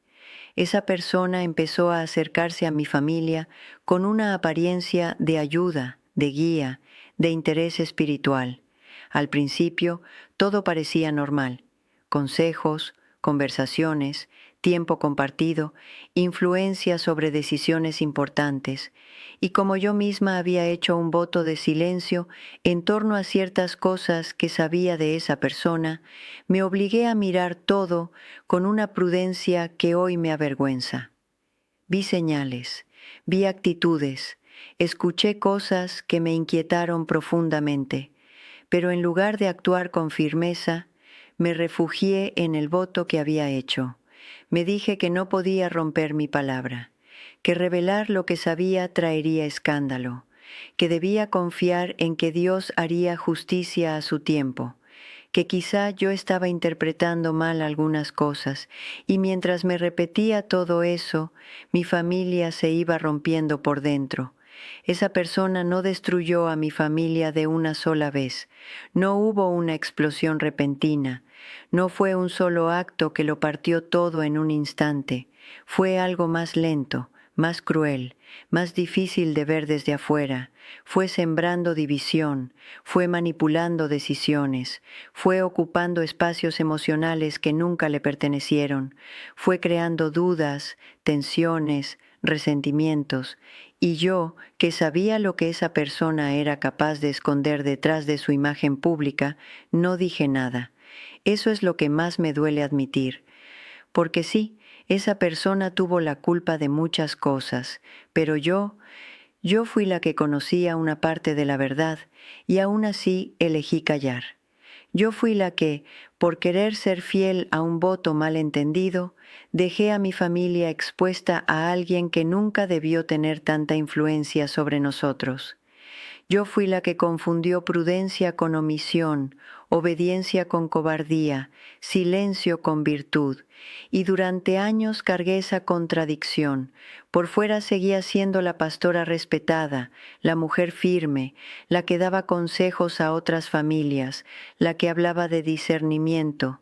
S1: Esa persona empezó a acercarse a mi familia con una apariencia de ayuda, de guía, de interés espiritual. Al principio todo parecía normal: consejos, conversaciones, tiempo compartido, influencia sobre decisiones importantes. Y como yo misma había hecho un voto de silencio en torno a ciertas cosas que sabía de esa persona, me obligué a mirar todo con una prudencia que hoy me avergüenza. Vi señales, vi actitudes, escuché cosas que me inquietaron profundamente, pero en lugar de actuar con firmeza, me refugié en el voto que había hecho. Me dije que no podía romper mi palabra, que revelar lo que sabía traería escándalo, que debía confiar en que Dios haría justicia a su tiempo, que quizá yo estaba interpretando mal algunas cosas, y mientras me repetía todo eso, mi familia se iba rompiendo por dentro. Esa persona no destruyó a mi familia de una sola vez, no hubo una explosión repentina, no fue un solo acto que lo partió todo en un instante, fue algo más lento, más cruel, más difícil de ver desde afuera. Fue sembrando división, fue manipulando decisiones, fue ocupando espacios emocionales que nunca le pertenecieron, fue creando dudas, tensiones, resentimientos, y yo, que sabía lo que esa persona era capaz de esconder detrás de su imagen pública, no dije nada. Eso es lo que más me duele admitir. Porque sí, esa persona tuvo la culpa de muchas cosas, pero yo fui la que conocía una parte de la verdad y aún así elegí callar. Yo fui la que, por querer ser fiel a un voto mal entendido, dejé a mi familia expuesta a alguien que nunca debió tener tanta influencia sobre nosotros. Yo fui la que confundió prudencia con omisión, obediencia con cobardía, silencio con virtud, y durante años cargué esa contradicción. Por fuera seguía siendo la pastora respetada, la mujer firme, la que daba consejos a otras familias, la que hablaba de discernimiento,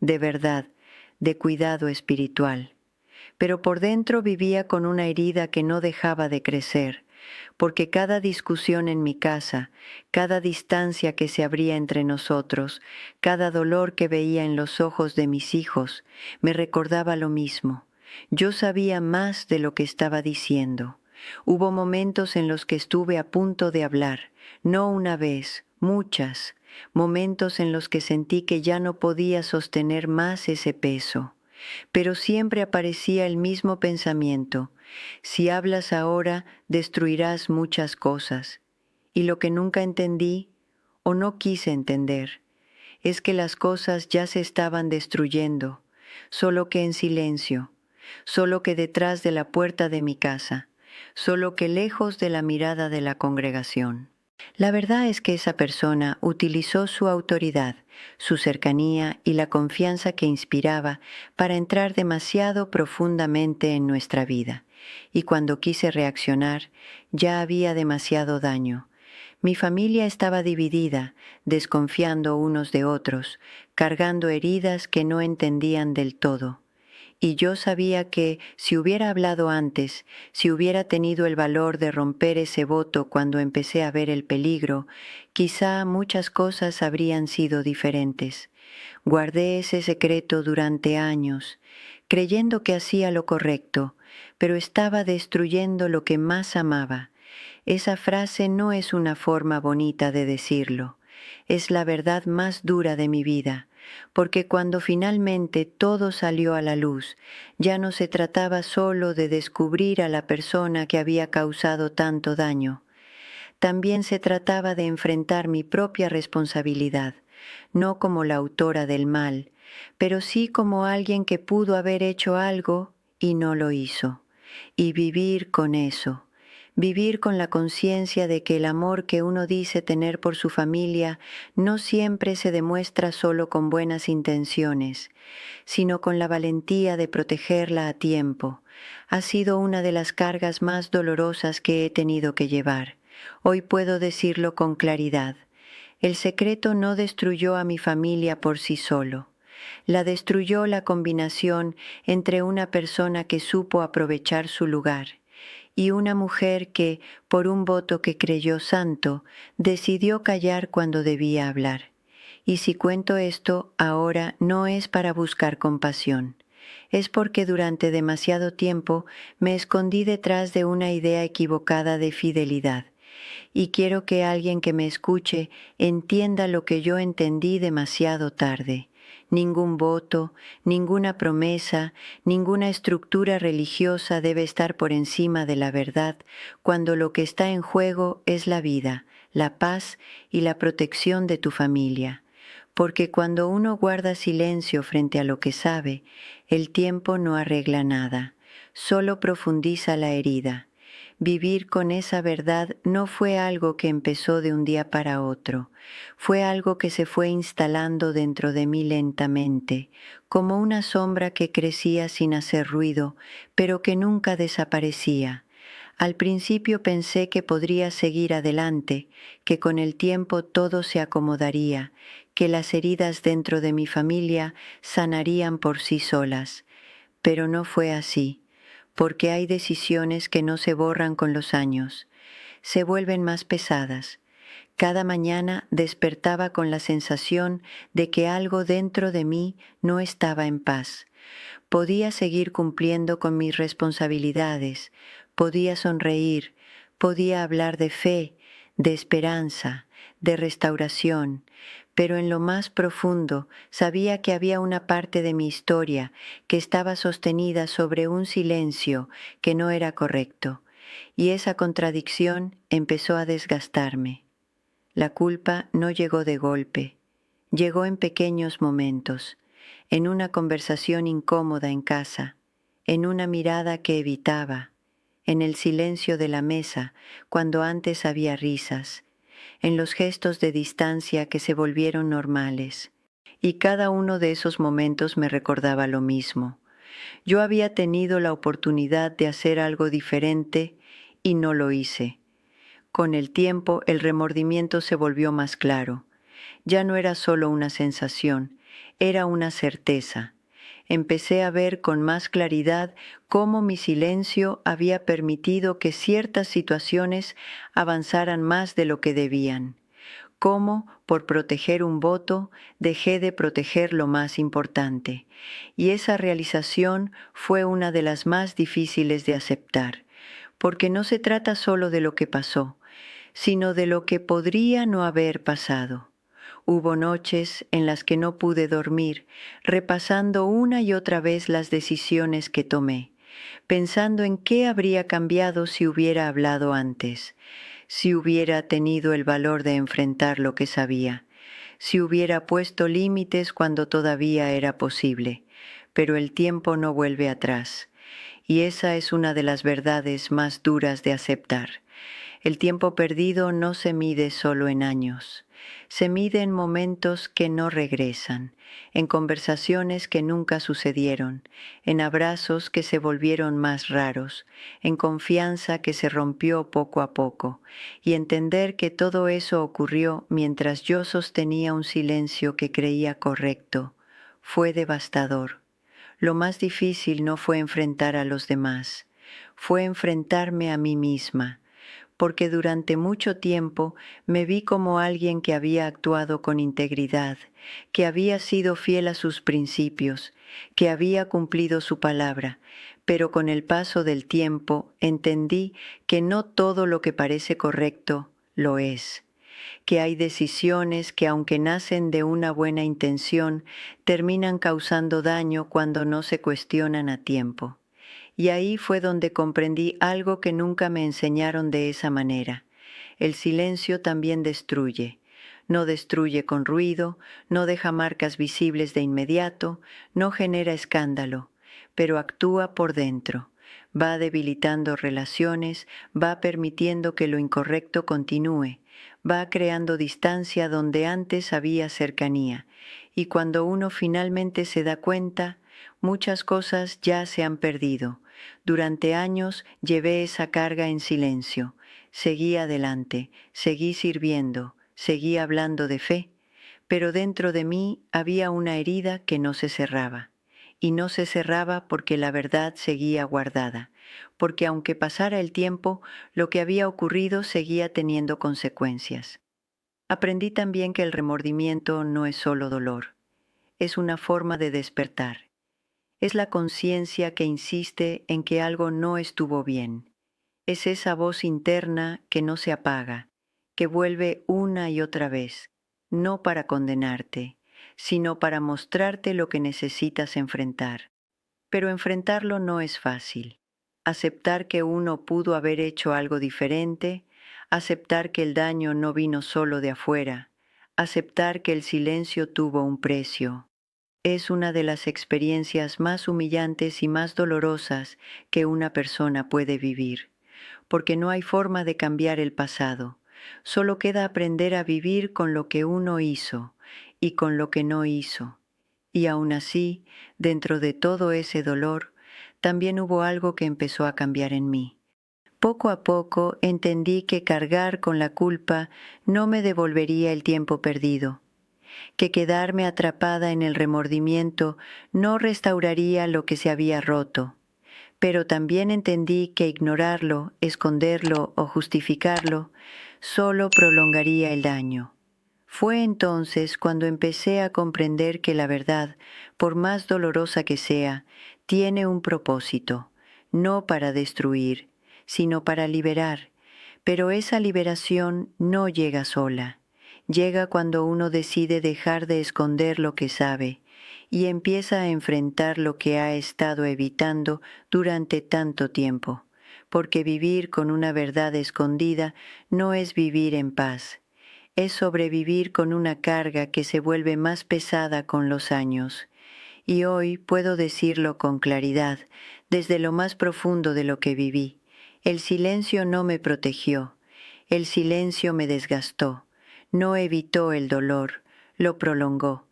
S1: de verdad, de cuidado espiritual. Pero por dentro vivía con una herida que no dejaba de crecer, porque cada discusión en mi casa, cada distancia que se abría entre nosotros, cada dolor que veía en los ojos de mis hijos, me recordaba lo mismo. Yo sabía más de lo que estaba diciendo. Hubo momentos en los que estuve a punto de hablar, no una vez, muchas, momentos en los que sentí que ya no podía sostener más ese peso. Pero siempre aparecía el mismo pensamiento: si hablas ahora, destruirás muchas cosas. Y lo que nunca entendí, o no quise entender, es que las cosas ya se estaban destruyendo, solo que en silencio, solo que detrás de la puerta de mi casa, solo que lejos de la mirada de la congregación. La verdad es que esa persona utilizó su autoridad, su cercanía y la confianza que inspiraba para entrar demasiado profundamente en nuestra vida, y cuando quise reaccionar, ya había demasiado daño. Mi familia estaba dividida, desconfiando unos de otros, cargando heridas que no entendían del todo. Y yo sabía que, si hubiera hablado antes, si hubiera tenido el valor de romper ese voto cuando empecé a ver el peligro, quizá muchas cosas habrían sido diferentes. Guardé ese secreto durante años, creyendo que hacía lo correcto, pero estaba destruyendo lo que más amaba. Esa frase no es una forma bonita de decirlo, es la verdad más dura de mi vida, porque cuando finalmente todo salió a la luz, ya no se trataba solo de descubrir a la persona que había causado tanto daño. También se trataba de enfrentar mi propia responsabilidad, no como la autora del mal, pero sí como alguien que pudo haber hecho algo y no lo hizo, y vivir con eso. Vivir con la conciencia de que el amor que uno dice tener por su familia no siempre se demuestra solo con buenas intenciones, sino con la valentía de protegerla a tiempo, ha sido una de las cargas más dolorosas que he tenido que llevar. Hoy puedo decirlo con claridad. El secreto no destruyó a mi familia por sí solo. La destruyó la combinación entre una persona que supo aprovechar su lugar y una mujer que, por un voto que creyó santo, decidió callar cuando debía hablar. Y si cuento esto ahora no es para buscar compasión, es porque durante demasiado tiempo me escondí detrás de una idea equivocada de fidelidad, y quiero que alguien que me escuche entienda lo que yo entendí demasiado tarde. Ningún voto, ninguna promesa, ninguna estructura religiosa debe estar por encima de la verdad cuando lo que está en juego es la vida, la paz y la protección de tu familia. Porque cuando uno guarda silencio frente a lo que sabe, el tiempo no arregla nada, solo profundiza la herida. Vivir con esa verdad no fue algo que empezó de un día para otro, fue algo que se fue instalando dentro de mí lentamente, como una sombra que crecía sin hacer ruido, pero que nunca desaparecía. Al principio pensé que podría seguir adelante, que con el tiempo todo se acomodaría, que las heridas dentro de mi familia sanarían por sí solas, pero no fue así. Porque hay decisiones que no se borran con los años, se vuelven más pesadas, Cada mañana despertaba con la sensación de que algo dentro de mí no estaba en paz. Podía seguir cumpliendo con mis responsabilidades, podía sonreír, podía hablar de fe, de esperanza, de restauración, pero en lo más profundo sabía que había una parte de mi historia que estaba sostenida sobre un silencio que no era correcto, y esa contradicción empezó a desgastarme. La culpa no llegó de golpe, llegó en pequeños momentos, en una conversación incómoda en casa, en una mirada que evitaba, en el silencio de la mesa cuando antes había risas, en los gestos de distancia que se volvieron normales. Y cada uno de esos momentos me recordaba lo mismo. Yo había tenido la oportunidad de hacer algo diferente y no lo hice. Con el tiempo el remordimiento se volvió más claro. Ya no era solo una sensación, era una certeza. Empecé a ver con más claridad cómo mi silencio había permitido que ciertas situaciones avanzaran más de lo que debían. Cómo, por proteger un voto, dejé de proteger lo más importante. Y esa realización fue una de las más difíciles de aceptar, porque no se trata solo de lo que pasó, sino de lo que podría no haber pasado. Hubo noches en las que no pude dormir, repasando una y otra vez las decisiones que tomé, pensando en qué habría cambiado si hubiera hablado antes, si hubiera tenido el valor de enfrentar lo que sabía, si hubiera puesto límites cuando todavía era posible. Pero el tiempo no vuelve atrás, y esa es una de las verdades más duras de aceptar. El tiempo perdido no se mide solo en años, se mide en momentos que no regresan, en conversaciones que nunca sucedieron, en abrazos que se volvieron más raros, en confianza que se rompió poco a poco, y entender que todo eso ocurrió mientras yo sostenía un silencio que creía correcto, fue devastador. Lo más difícil no fue enfrentar a los demás, fue enfrentarme a mí misma, porque durante mucho tiempo me vi como alguien que había actuado con integridad, que había sido fiel a sus principios, que había cumplido su palabra, pero con el paso del tiempo entendí que no todo lo que parece correcto lo es, que hay decisiones que aunque nacen de una buena intención, terminan causando daño cuando no se cuestionan a tiempo. Y ahí fue donde comprendí algo que nunca me enseñaron de esa manera. El silencio también destruye. No destruye con ruido, no deja marcas visibles de inmediato, no genera escándalo, pero actúa por dentro. Va debilitando relaciones, va permitiendo que lo incorrecto continúe, va creando distancia donde antes había cercanía. Y cuando uno finalmente se da cuenta, muchas cosas ya se han perdido. Durante años llevé esa carga en silencio, seguí adelante, seguí sirviendo, seguí hablando de fe, pero dentro de mí había una herida que no se cerraba, y no se cerraba porque la verdad seguía guardada, porque aunque pasara el tiempo, lo que había ocurrido seguía teniendo consecuencias. Aprendí también que el remordimiento no es solo dolor, es una forma de despertar. Es la conciencia que insiste en que algo no estuvo bien. Es esa voz interna que no se apaga, que vuelve una y otra vez, no para condenarte, sino para mostrarte lo que necesitas enfrentar. Pero enfrentarlo no es fácil. Aceptar que uno pudo haber hecho algo diferente, aceptar que el daño no vino solo de afuera, aceptar que el silencio tuvo un precio. Es una de las experiencias más humillantes y más dolorosas que una persona puede vivir, porque no hay forma de cambiar el pasado. Solo queda aprender a vivir con lo que uno hizo y con lo que no hizo. Y aún así, dentro de todo ese dolor, también hubo algo que empezó a cambiar en mí. Poco a poco entendí que cargar con la culpa no me devolvería el tiempo perdido, que quedarme atrapada en el remordimiento no restauraría lo que se había roto, pero también entendí que ignorarlo, esconderlo o justificarlo solo prolongaría el daño. Fue entonces cuando empecé a comprender que la verdad, por más dolorosa que sea, tiene un propósito, no para destruir, sino para liberar. Pero esa liberación no llega sola. Llega cuando uno decide dejar de esconder lo que sabe y empieza a enfrentar lo que ha estado evitando durante tanto tiempo. Porque vivir con una verdad escondida no es vivir en paz, es sobrevivir con una carga que se vuelve más pesada con los años. Y hoy puedo decirlo con claridad, desde lo más profundo de lo que viví. El silencio no me protegió, el silencio me desgastó, no evitó el dolor, lo prolongó.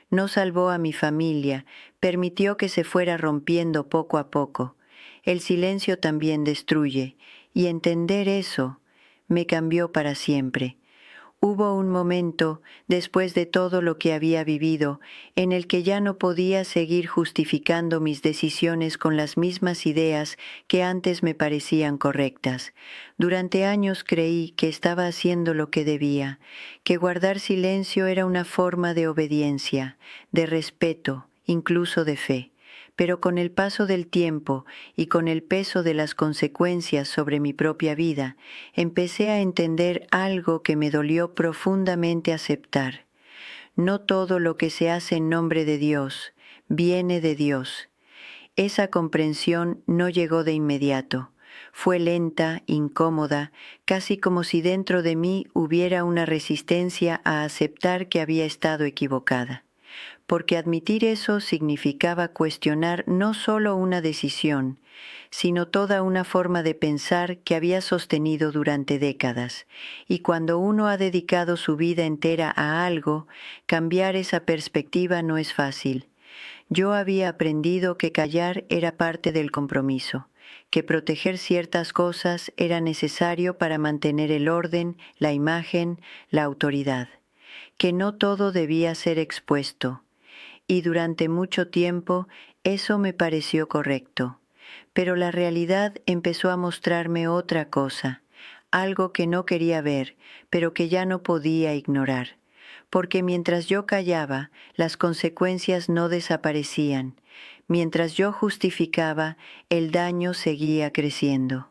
S1: No salvó a mi familia, permitió que se fuera rompiendo poco a poco. El silencio también destruye, y entender eso me cambió para siempre. Hubo un momento, después de todo lo que había vivido, en el que ya no podía seguir justificando mis decisiones con las mismas ideas que antes me parecían correctas. Durante años creí que estaba haciendo lo que debía, que guardar silencio era una forma de obediencia, de respeto, incluso de fe. Pero con el paso del tiempo y con el peso de las consecuencias sobre mi propia vida, empecé a entender algo que me dolió profundamente aceptar. No todo lo que se hace en nombre de Dios viene de Dios. Esa comprensión no llegó de inmediato. Fue lenta, incómoda, casi como si dentro de mí hubiera una resistencia a aceptar que había estado equivocada. Porque admitir eso significaba cuestionar no solo una decisión, sino toda una forma de pensar que había sostenido durante décadas. Y cuando uno ha dedicado su vida entera a algo, cambiar esa perspectiva no es fácil. Yo había aprendido que callar era parte del compromiso, que proteger ciertas cosas era necesario para mantener el orden, la imagen, la autoridad, que no todo debía ser expuesto. Y durante mucho tiempo eso me pareció correcto. Pero la realidad empezó a mostrarme otra cosa, algo que no quería ver, pero que ya no podía ignorar. Porque mientras yo callaba, las consecuencias no desaparecían. Mientras yo justificaba, el daño seguía creciendo.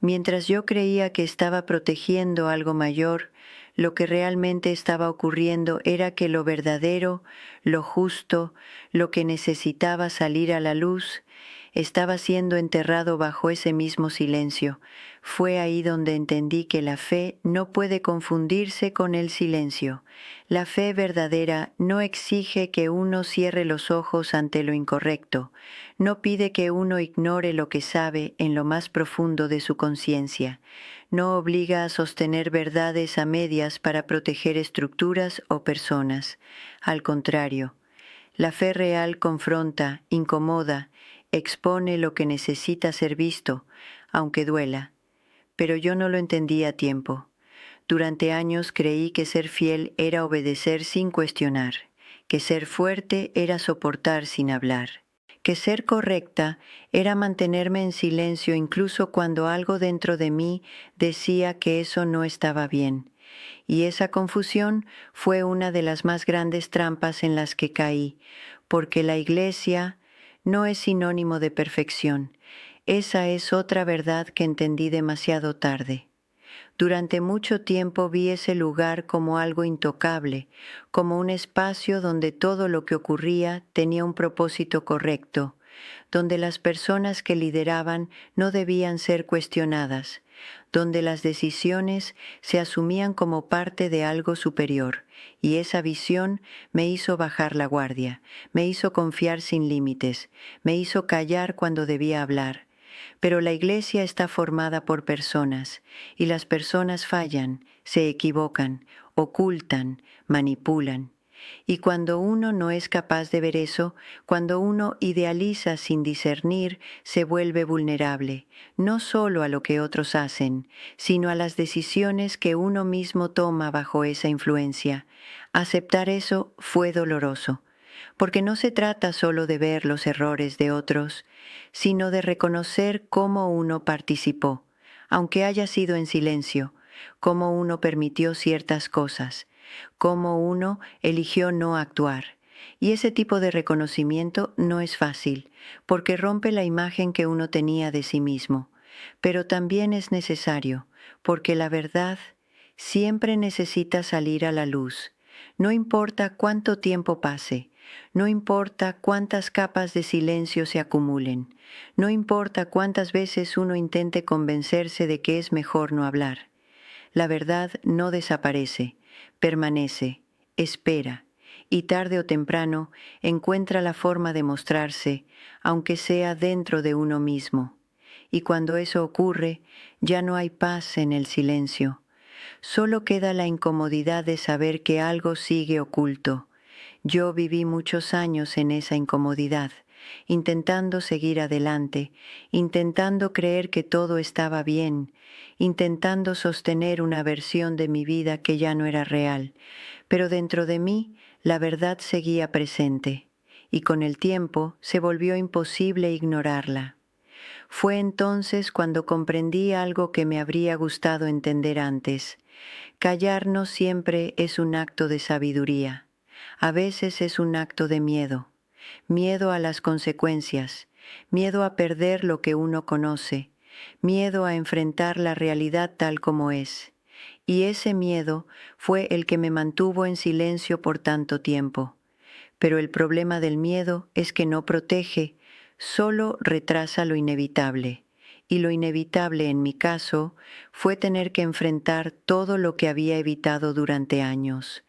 S1: Mientras yo creía que estaba protegiendo algo mayor, lo que realmente estaba ocurriendo era que lo verdadero, lo justo, lo que necesitaba salir a la luz, estaba siendo enterrado bajo ese mismo silencio. Fue ahí donde entendí que la fe no puede confundirse con el silencio. La fe verdadera no exige que uno cierre los ojos ante lo incorrecto, no pide que uno ignore lo que sabe en lo más profundo de su conciencia, no obliga a sostener verdades a medias para proteger estructuras o personas. Al contrario, la fe real confronta, incomoda, expone lo que necesita ser visto, aunque duela. Pero yo no lo entendí a tiempo. Durante años creí que ser fiel era obedecer sin cuestionar, que ser fuerte era soportar sin hablar, que ser correcta era mantenerme en silencio incluso cuando algo dentro de mí decía que eso no estaba bien. Y esa confusión fue una de las más grandes trampas en las que caí, porque la Iglesia no es sinónimo de perfección. Esa es otra verdad que entendí demasiado tarde. Durante mucho tiempo vi ese lugar como algo intocable, como un espacio donde todo lo que ocurría tenía un propósito correcto, donde las personas que lideraban no debían ser cuestionadas, donde las decisiones se asumían como parte de algo superior, y esa visión me hizo bajar la guardia, me hizo confiar sin límites, me hizo callar cuando debía hablar. Pero la Iglesia está formada por personas, y las personas fallan, se equivocan, ocultan, manipulan. Y cuando uno no es capaz de ver eso, cuando uno idealiza sin discernir, se vuelve vulnerable, no solo a lo que otros hacen, sino a las decisiones que uno mismo toma bajo esa influencia. Aceptar eso fue doloroso. porque no se trata solo de ver los errores de otros, sino de reconocer cómo uno participó, aunque haya sido en silencio, cómo uno permitió ciertas cosas, cómo uno eligió no actuar. Y ese tipo de reconocimiento no es fácil, porque rompe la imagen que uno tenía de sí mismo, pero también es necesario, porque la verdad siempre necesita salir a la luz. No importa cuánto tiempo pase, no importa cuántas capas de silencio se acumulen, no importa cuántas veces uno intente convencerse de que es mejor no hablar. La verdad no desaparece, permanece, espera, y tarde o temprano encuentra la forma de mostrarse, aunque sea dentro de uno mismo. Y cuando eso ocurre, ya no hay paz en el silencio. Solo queda la incomodidad de saber que algo sigue oculto. Yo viví muchos años en esa incomodidad, intentando seguir adelante, intentando creer que todo estaba bien, intentando sostener una versión de mi vida que ya no era real, pero dentro de mí la verdad seguía presente, y con el tiempo se volvió imposible ignorarla. Fue entonces cuando comprendí algo que me habría gustado entender antes. Callar no siempre es un acto de sabiduría, a veces es un acto de miedo, miedo a las consecuencias, miedo a perder lo que uno conoce, miedo a enfrentar la realidad tal como es. Y ese miedo fue el que me mantuvo en silencio por tanto tiempo. Pero el problema del miedo es que no protege, solo retrasa lo inevitable. Y lo inevitable en mi caso fue tener que enfrentar todo lo que había evitado durante años,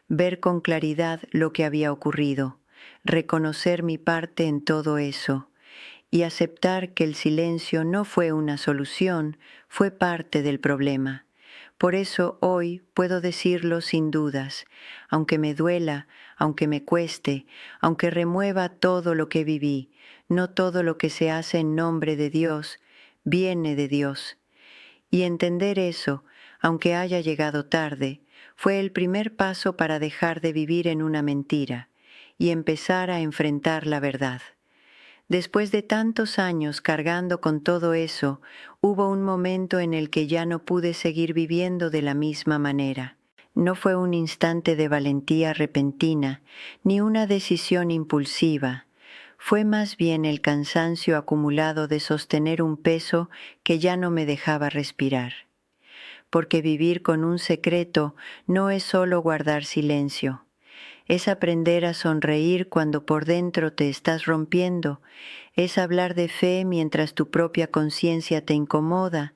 S1: ver con claridad lo que había ocurrido, reconocer mi parte en todo eso y aceptar que el silencio no fue una solución, fue parte del problema. Por eso hoy puedo decirlo sin dudas, aunque me duela, aunque me cueste, aunque remueva todo lo que viví, no todo lo que se hace en nombre de Dios viene de Dios. Y entender eso, aunque haya llegado tarde, fue el primer paso para dejar de vivir en una mentira y empezar a enfrentar la verdad. Después de tantos años cargando con todo eso, hubo un momento en el que ya no pude seguir viviendo de la misma manera. No fue un instante de valentía repentina, ni una decisión impulsiva. Fue más bien el cansancio acumulado de sostener un peso que ya no me dejaba respirar. Porque vivir con un secreto no es solo guardar silencio. Es aprender a sonreír cuando por dentro te estás rompiendo, es hablar de fe mientras tu propia conciencia te incomoda,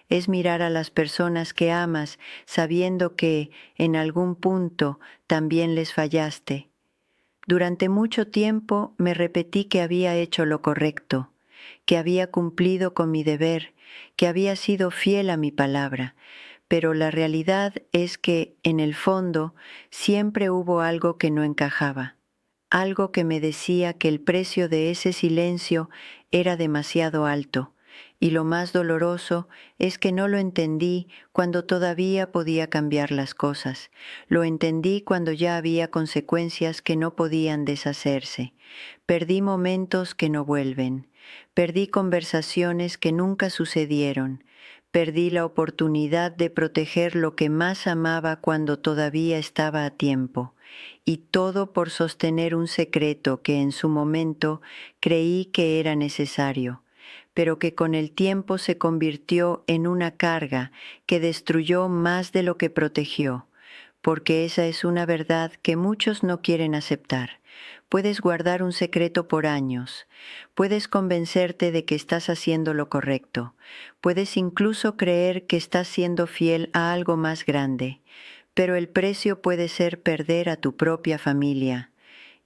S1: es mirar a las personas que amas sabiendo que, en algún punto, también les fallaste. Durante mucho tiempo me repetí que había hecho lo correcto, que había cumplido con mi deber, que había sido fiel a mi palabra, pero la realidad es que, en el fondo, siempre hubo algo que no encajaba, algo que me decía que el precio de ese silencio era demasiado alto, y lo más doloroso es que no lo entendí cuando todavía podía cambiar las cosas, lo entendí cuando ya había consecuencias que no podían deshacerse. Perdí momentos que no vuelven, perdí conversaciones que nunca sucedieron, perdí la oportunidad de proteger lo que más amaba cuando todavía estaba a tiempo, y todo por sostener un secreto que en su momento creí que era necesario, pero que con el tiempo se convirtió en una carga que destruyó más de lo que protegió, porque esa es una verdad que muchos no quieren aceptar. Puedes guardar un secreto por años, puedes convencerte de que estás haciendo lo correcto, puedes incluso creer que estás siendo fiel a algo más grande, pero el precio puede ser perder a tu propia familia.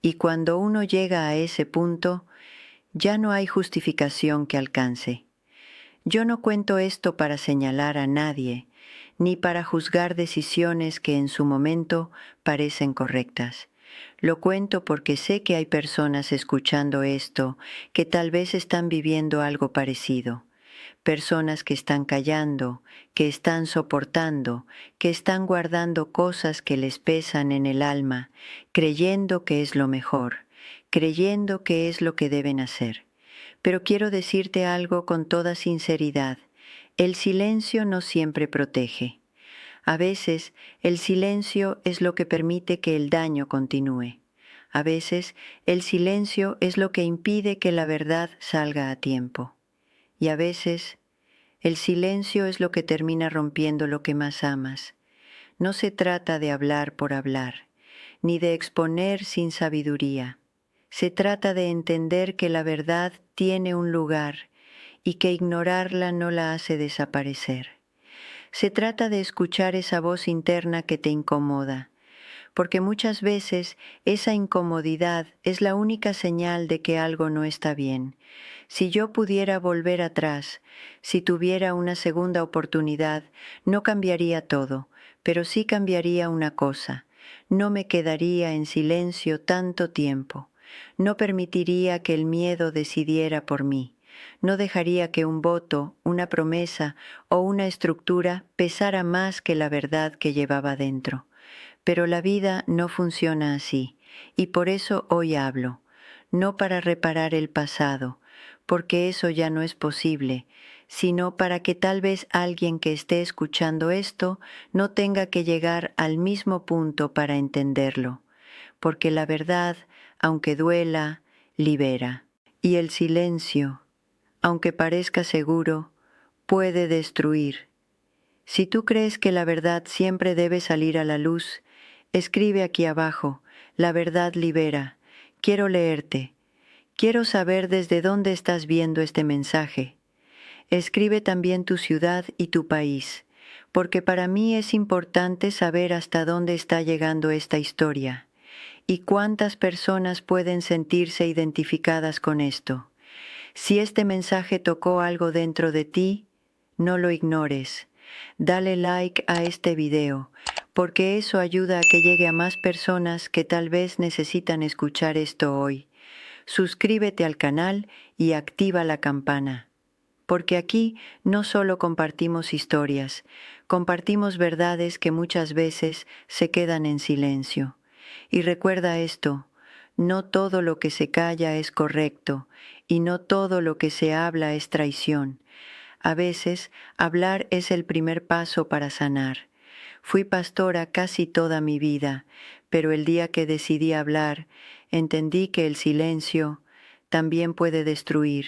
S1: Y cuando uno llega a ese punto, ya no hay justificación que alcance. Yo no cuento esto para señalar a nadie, ni para juzgar decisiones que en su momento parecen correctas. Lo cuento porque sé que hay personas escuchando esto que tal vez están viviendo algo parecido. personas que están callando, que están soportando, que están guardando cosas que les pesan en el alma, creyendo que es lo mejor, creyendo que es lo que deben hacer. Pero quiero decirte algo con toda sinceridad. El silencio no siempre protege. A veces el silencio es lo que permite que el daño continúe. A veces el silencio es lo que impide que la verdad salga a tiempo. Y a veces el silencio es lo que termina rompiendo lo que más amas. No se trata de hablar por hablar, ni de exponer sin sabiduría. Se trata de entender que la verdad tiene un lugar y que ignorarla no la hace desaparecer. Se trata de escuchar esa voz interna que te incomoda, porque muchas veces esa incomodidad es la única señal de que algo no está bien. Si yo pudiera volver atrás, si tuviera una segunda oportunidad, no cambiaría todo, pero sí cambiaría una cosa. No me quedaría en silencio tanto tiempo. No permitiría que el miedo decidiera por mí. No dejaría que un voto, una promesa o una estructura pesara más que la verdad que llevaba dentro. Pero la vida no funciona así, y por eso hoy hablo, no para reparar el pasado, porque eso ya no es posible, sino para que tal vez alguien que esté escuchando esto no tenga que llegar al mismo punto para entenderlo, porque la verdad, aunque duela, libera, y el silencio, aunque parezca seguro, puede destruir. Si tú crees que la verdad siempre debe salir a la luz, escribe aquí abajo, la verdad libera. Quiero leerte. Quiero saber desde dónde estás viendo este mensaje. Escribe también tu ciudad y tu país, porque para mí es importante saber hasta dónde está llegando esta historia y cuántas personas pueden sentirse identificadas con esto. Si este mensaje tocó algo dentro de ti, no lo ignores. Dale like a este video, porque eso ayuda a que llegue a más personas que tal vez necesitan escuchar esto hoy. Suscríbete al canal y activa la campana, porque aquí no solo compartimos historias, compartimos verdades que muchas veces se quedan en silencio. Y recuerda esto, no todo lo que se calla es correcto y no todo lo que se habla es traición. A veces, hablar es el primer paso para sanar. Fui pastora casi toda mi vida, pero el día que decidí hablar, entendí que el silencio también puede destruir.